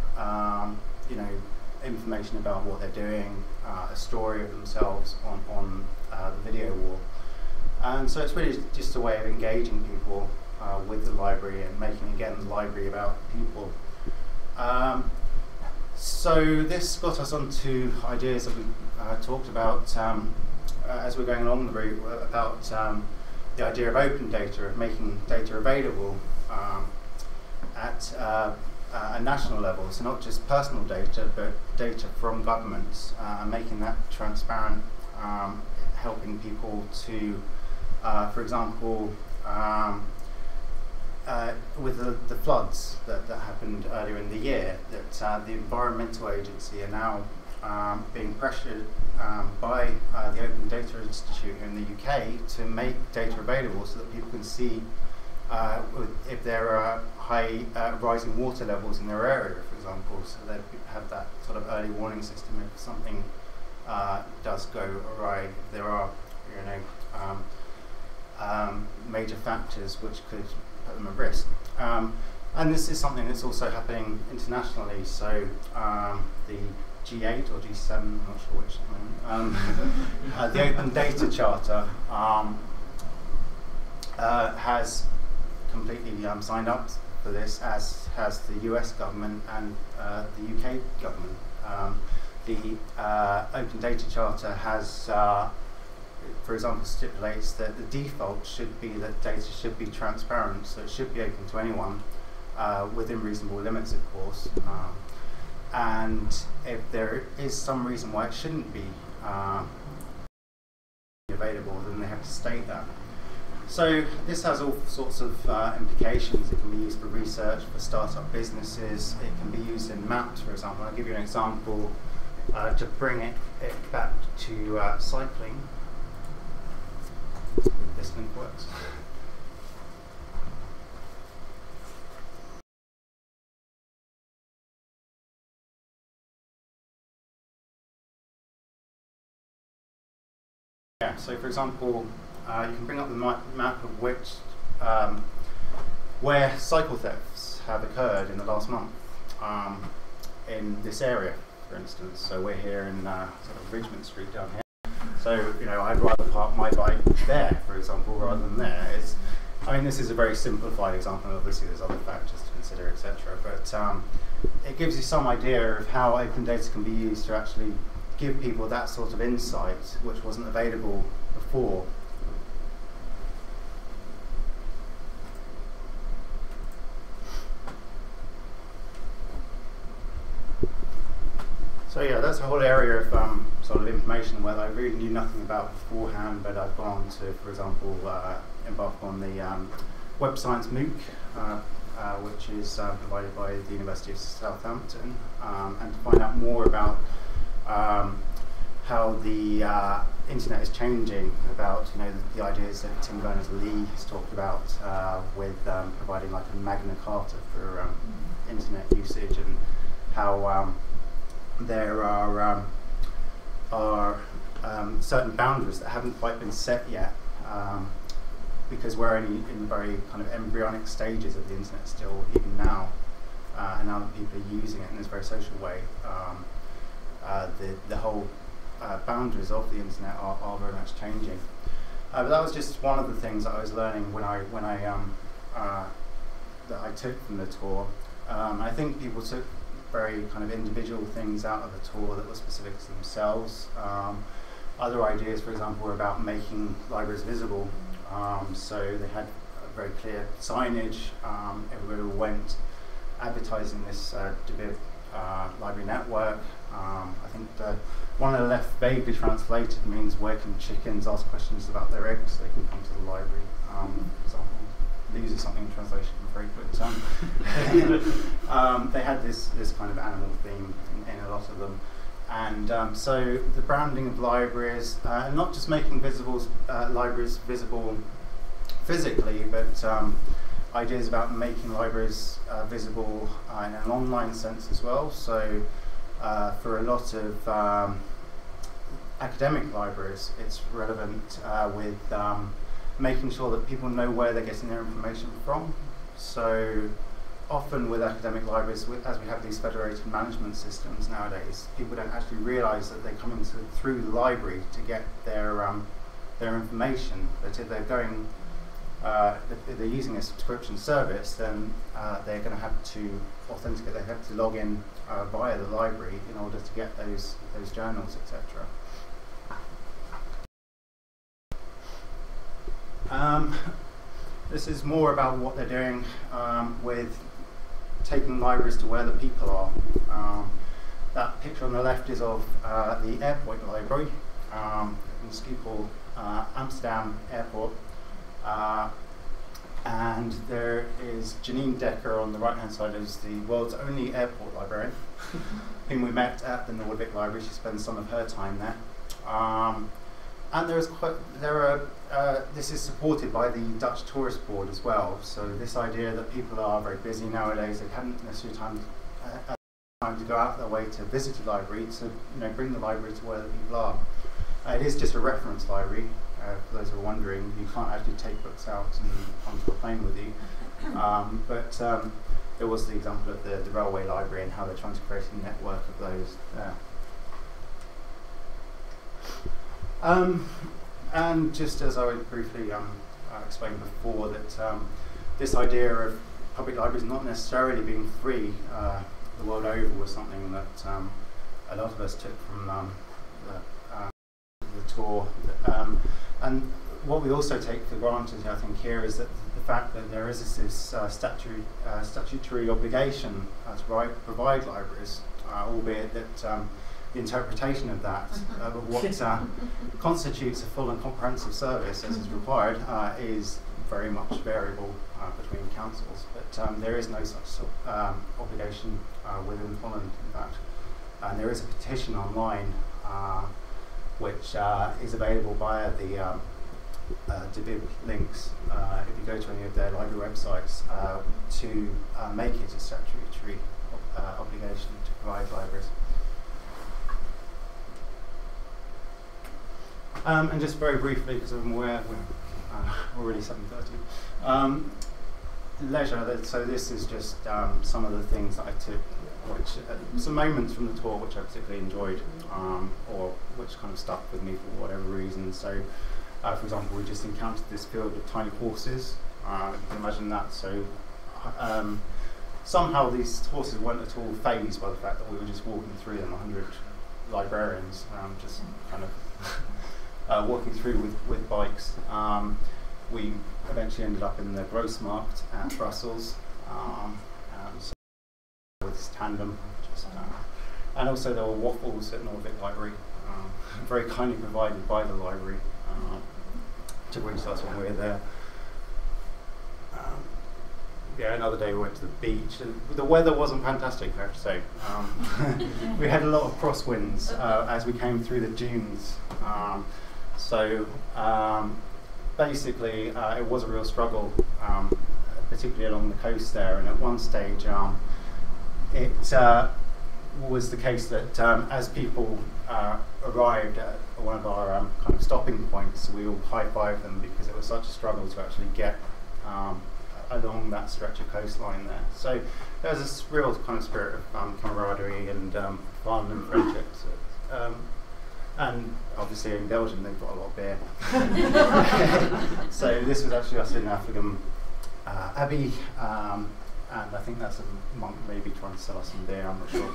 information about what they're doing, a story of themselves on the video wall. And so it's really just a way of engaging people with the library and making, again, the library about people. So this got us onto ideas that we talked about as we're going along the route, about the idea of open data, of making data available at a national level. So not just personal data, but data from governments, and making that transparent, helping people to, for example, with the floods that happened earlier in the year, that the Environmental Agency are now being pressured by the Open Data Institute here in the UK to make data available so that people can see if there are high rising water levels in their area, for example, so they have that sort of early warning system if something does go awry, if there are, major factors which could put them at risk. And this is something that's also happening internationally, so the G8 or G7, I'm not sure which, the Open Data Charter has completely signed up for this, as has the US government and the UK government. The Open Data Charter has, for example, stipulates that the default should be that data should be transparent, so it should be open to anyone within reasonable limits, of course. And if there is some reason why it shouldn't be available, then they have to state that. So this has all sorts of implications. It can be used for research, for startup businesses. It can be used in maps, for example. I'll give you an example to bring it back to cycling. This link works. Yeah, so for example, you can bring up the map of which where cycle thefts have occurred in the last month in this area, for instance. So we're here in sort of Richmond Street down here. So I'd rather park my bike there, for example, rather than there. I mean, this is a very simplified example. Obviously, there's other factors to consider, etc. But it gives you some idea of how open data can be used to actually give people that sort of insight, which wasn't available before. So yeah, that's a whole area of sort of information where I really knew nothing about beforehand, but I've gone to, for example, embark on the Web Science MOOC, which is provided by the University of Southampton, and to find out more about how the internet is changing, about the ideas that Tim Berners-Lee has talked about with providing like a Magna Carta for internet usage, and how there are certain boundaries that haven't quite been set yet, because we're only in very kind of embryonic stages of the internet still, even now, and now that people are using it in this very social way. The whole boundaries of the internet are very much changing. But that was just one of the things that I was learning when I that I took from the tour. I think people took very kind of individual things out of the tour that were specific to themselves. Other ideas, for example, were about making libraries visible. So they had a very clear signage everywhere we went, advertising this DeViv library network. I think the one on the left, vaguely translated, means where can chickens ask questions about their eggs so they can come to the library. For example, these are something in translation, I'm afraid, but they had this kind of animal theme in a lot of them. And so the branding of libraries, not just making libraries visible physically, but ideas about making libraries visible in an online sense as well. So for a lot of academic libraries, it's relevant with making sure that people know where they're getting their information from. So often with academic libraries, as we have these federated management systems nowadays, people don't actually realise that they're coming through the library to get their their information. But if they're going, if they're using a subscription service, then they're going to have to authenticate. They have to log in via the library in order to get those journals, etc. This is more about what they're doing with taking libraries to where the people are. That picture on the left is of the airport library in Schiphol, Amsterdam Airport. And there is Janine Decker on the right-hand side, who's the world's only airport librarian, whom we met at the Nordic Library. She spends some of her time there. And this is supported by the Dutch Tourist Board as well. So this idea that people are very busy nowadays, they haven't necessarily time to go out their way to visit a library, to bring the library to where the people are. It is just a reference library. For those who are wondering, you can't actually take books out and onto a plane with you. But there was the example of the railway library and how they're trying to create a network of those there. And just as I briefly explained before, that this idea of public libraries not necessarily being free the world over was something that a lot of us took from the tour. And what we also take for granted, I think, here is that the fact that there is this statutory obligation to provide libraries, albeit that the interpretation of that, of what constitutes a full and comprehensive service as is required, is very much variable between councils. But there is no such obligation within Holland, in fact. And there is a petition online which is available via the DBIB links, if you go to any of their library websites, to make it a statutory obligation to provide libraries. And just very briefly, because I'm aware we're already 7:30. Leisure, so this is just some of the things that I took, some moments from the tour which I particularly enjoyed, or which kind of stuck with me for whatever reason. So, for example, we just encountered this field of tiny horses. You can imagine that. So, somehow these horses weren't at all fazed by the fact that we were just walking through them, 100 librarians, just kind of walking through with bikes. We eventually ended up in the Grossmarkt at Brussels, so with this tandem. And also there were waffles at Nordic Library, very kindly provided by the library to bring to us when we were there. Yeah, another day we went to the beach, and the weather wasn't fantastic, I have to say. We had a lot of crosswinds as we came through the dunes. Basically, it was a real struggle, particularly along the coast there. And at one stage, it was the case that as people arrived at one of our kind of stopping points, we all high-fived them because it was such a struggle to actually get along that stretch of coastline there. So there was this real kind of spirit of camaraderie and fun and friendship. And obviously in Belgium they've got a lot of beer. So this was actually us in Affligem Abbey, and I think that's a monk maybe trying to sell us some beer, I'm not sure.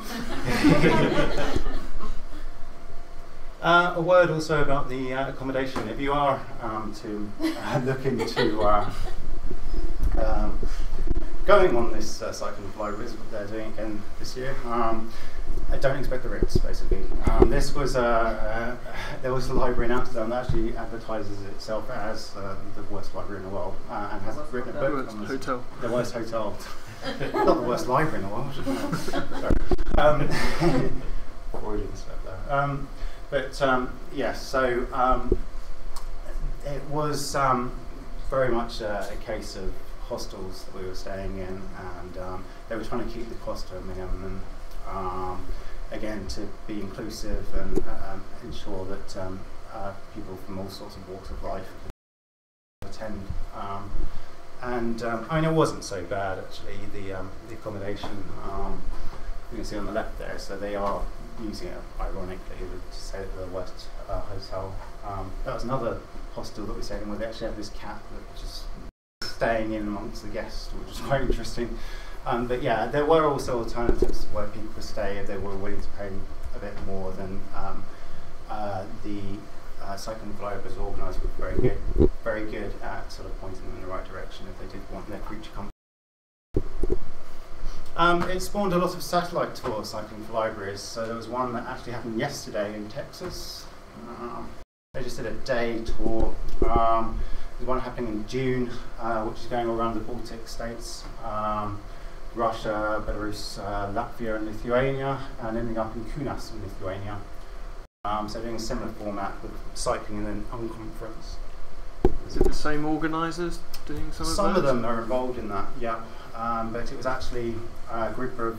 A word also about the accommodation. If you are to look into going on this cycling for libraries, what they're doing again this year, I don't expect the Ritz, basically. This was there was a library in Amsterdam that actually advertises itself as the worst library in the world, and has written a book on the worst hotel. Not the worst library in the world. Sorry. Freudian stuff there. Yes, so it was very much a case of hostels that we were staying in, and they were trying to keep the cost to a minimum. Again, to be inclusive and ensure that people from all sorts of walks of life could attend. I mean, it wasn't so bad actually. The accommodation, you can see on the left there. So they are using it ironically to say that the worst hotel. That was another hostel that we stayed in where they actually had this cat that was just staying in amongst the guests, which was quite interesting. But yeah, there were also alternatives where people could stay if they were willing to pay a bit more than the cycling flyovers organised were very good at sort of pointing them in the right direction if they did want their creature comfort. It spawned a lot of satellite tours, cycling for libraries. So there was one that actually happened yesterday in Texas. They just did a day tour. There's one happening in June, which is going all around the Baltic states, Russia, Belarus, Latvia and Lithuania, and ending up in Kaunas in Lithuania. So doing a similar format with cycling and then unconference. Is it the same organisers doing some of that? Some of them are involved in that, yeah. But it was actually a group of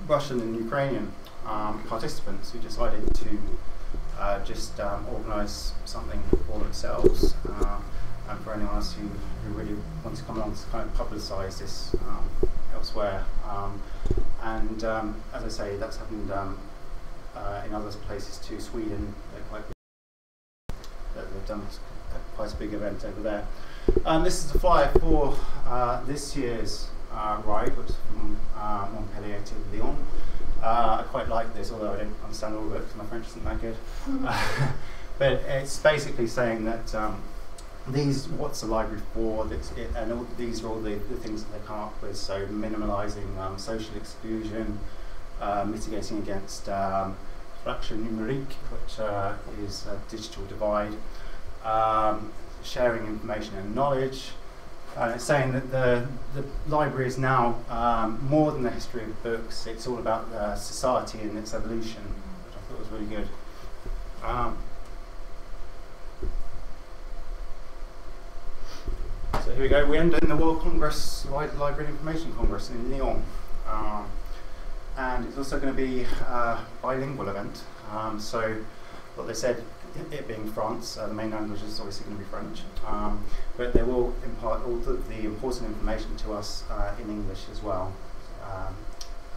Russian and Ukrainian participants who decided to just organise something for themselves and for anyone else who really wants to come along to kind of publicise this elsewhere. And as I say, that's happened in other places too. Sweden, they're quite big. They've done quite a big event over there. This is the flyer for this year's ride, which is from Montpellier to Lyon. I quite like this, although I don't understand all of it because my French isn't that good. But it's basically saying that what's the library for, and these are all the things that they come up with. So minimalising social exclusion, mitigating against fracture numérique, which is a digital divide, sharing information and knowledge. And it's saying that the library is now more than the history of books. It's all about society and its evolution, which I thought was really good. So here we go. We end in the World Congress, Library and Information Congress in Lyon. And it's also going to be a bilingual event. So what they said, it being France, the main language is obviously going to be French, but they will impart all the important information to us in English as well,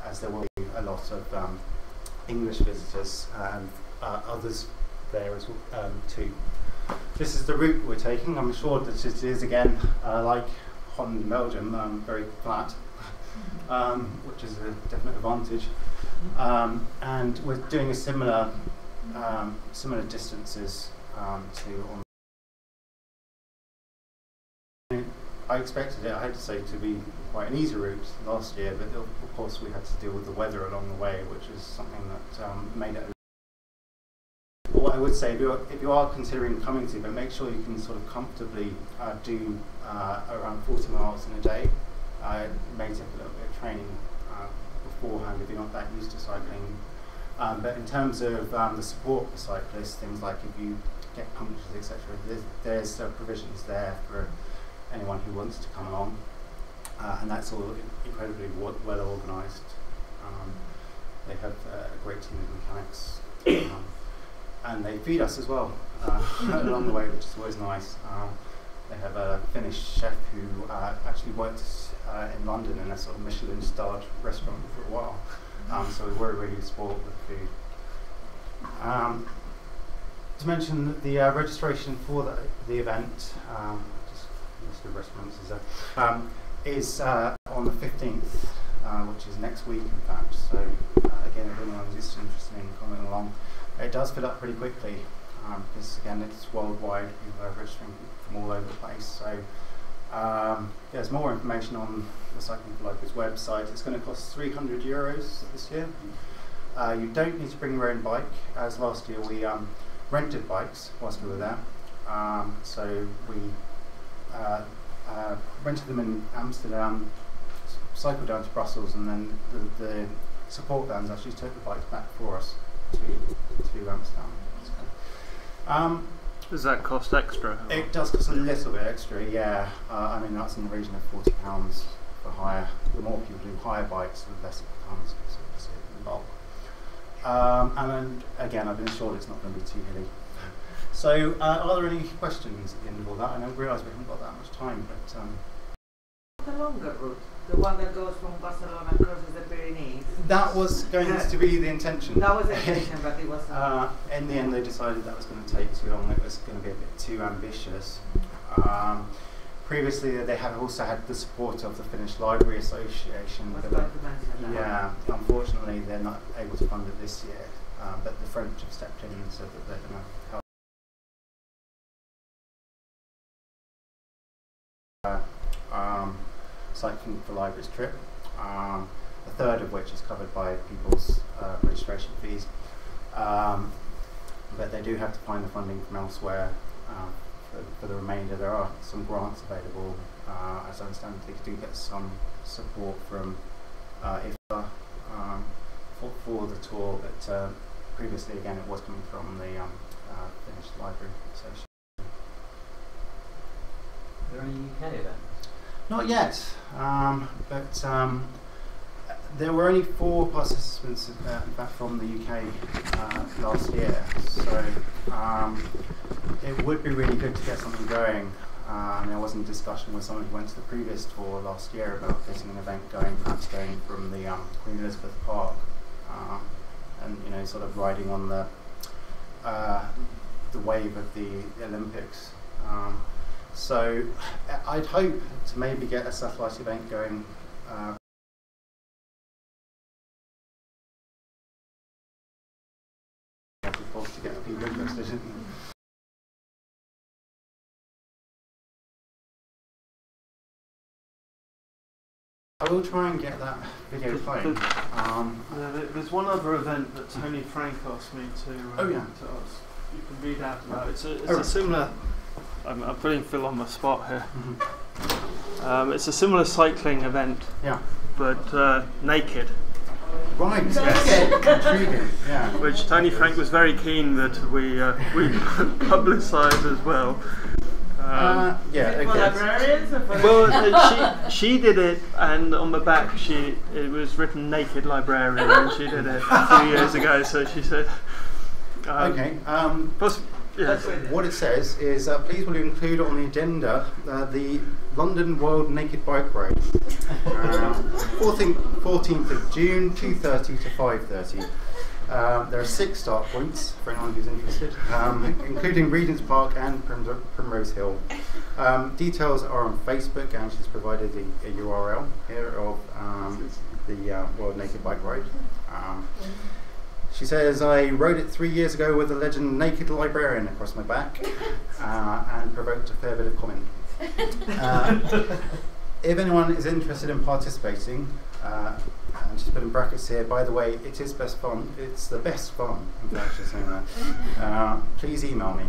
as there will be a lot of English visitors and others there as well too. This is the route we're taking. I'm sure that it is again like Holland and Belgium, very flat, which is a definite advantage, and we're doing a similar distances to. I expected it, I had to say, to be quite an easy route last year, but of course we had to deal with the weather along the way, which is something that made it. What I would say, if you are considering coming to, but make sure you can sort of comfortably do around 40 miles in a day. It may take a little bit of training beforehand if you're not that used to cycling. But in terms of the support for cyclists, things like if you get punctures, etc., there's provisions there for anyone who wants to come along, and that's all incredibly well organised. They have a great team of mechanics, and they feed us as well along the way, which is always nice. They have a Finnish chef who actually worked in London in a sort of Michelin-starred restaurant for a while. So we were really spoiled with food. To mention the registration for the event, just list of restaurants is on the 15th, which is next week in fact. So again, if anyone is interested in coming along, it does fill up pretty quickly because again it's worldwide. People are registering from all over the place. So there's more information on the Cycling for Library's website. It's going to cost €300 this year. You don't need to bring your own bike, as last year we rented bikes whilst we were there. So we rented them in Amsterdam, cycled down to Brussels, and then the support vans actually took the bikes back for us to Amsterdam. So, does that cost extra? It does cost a little bit extra, yeah. I mean, that's in the region of £40 for hire. The more people who hire bikes, the less it becomes, because it's in bulk. And then, again, I've been assured it's not going to be too hilly. So, are there any questions at the end of all that? I don't realise we haven't got that much time, but The longer route, the one that goes from Barcelona crosses the Pyrenees. That was going to be the intention. That was the intention, but it was. In the end, they decided that was going to take too long. It was going to be a bit too ambitious. Previously, they have also had the support of the Finnish Library Association. Yeah, unfortunately, they're not able to fund it this year. But the French have stepped in and said that they're going to help. Cycling for Libraries trip, a third of which is covered by people's registration fees. But they do have to find the funding from elsewhere for the remainder. There are some grants available. As I understand, they do get some support from IFA for the tour, but previously, again, it was coming from the Finnish Library Association. Are there any UK events? Not yet, but there were only 4 participants back from the UK last year, so it would be really good to get something going. There was a discussion with someone who went to the previous tour last year about getting an event going, perhaps going from the Queen Elizabeth Park, and sort of riding on the wave of the Olympics. So I'd hope to maybe get a satellite event going. To get people interested. I will try and get that video playing. There's one other event that Tony Frank asked me to ask. You can read out about. It's a similar. I'm putting Phil on the spot here. It's a similar cycling event, but naked. Right, yes. Intriguing. Yeah. Which Tony Frank was very keen that we publicise as well. Well, she did it, and on the back it was written "Naked Librarian," and she did it a few years ago. So she said, "Okay." What it says is, please will you include on the agenda the London World Naked Bike Ride, 14th of June, 2:30 to 5:30. There are 6 start points for anyone who's interested, including Regent's Park and Primrose Hill. Details are on Facebook, and she's provided a URL here of the World Naked Bike Ride. She says, I rode it 3 years ago with the legend Naked Librarian across my back and provoked a fair bit of comment. If anyone is interested in participating, and she's put in brackets here, by the way, it is best fun. It's the best fun. I'm actually saying that. Please email me.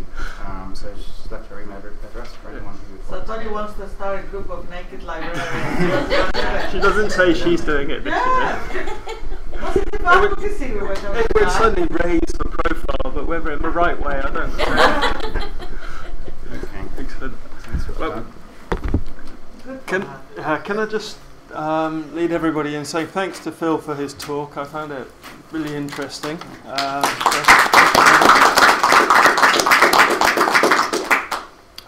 So she's left her email address for anyone who would. So Tony wants to start a group of naked librarians. She doesn't say she's doing it this year. It would suddenly raise the profile, but whether in the right way, I don't know. Okay. Excellent. Well, can I just lead everybody in saying thanks to Phil for his talk. I found it really interesting.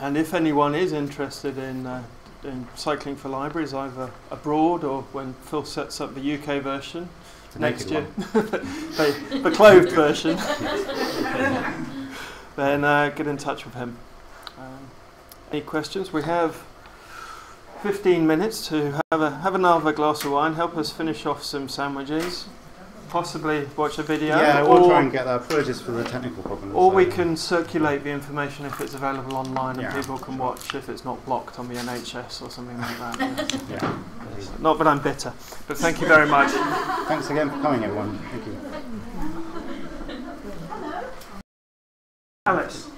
And if anyone is interested in cycling for libraries, either abroad or when Phil sets up the UK version next year, the clothed version, then get in touch with him. Any questions? We have 15 minutes to have another glass of wine, help us finish off some sandwiches, possibly watch a video. Yeah, we'll try and get apologies for the technical problems. Or we can circulate the information if it's available online and people can watch if it's not blocked on the NHS or something like that. Yeah. Not that I'm bitter, but thank you very much. Thanks again for coming, everyone. Thank you. Alex.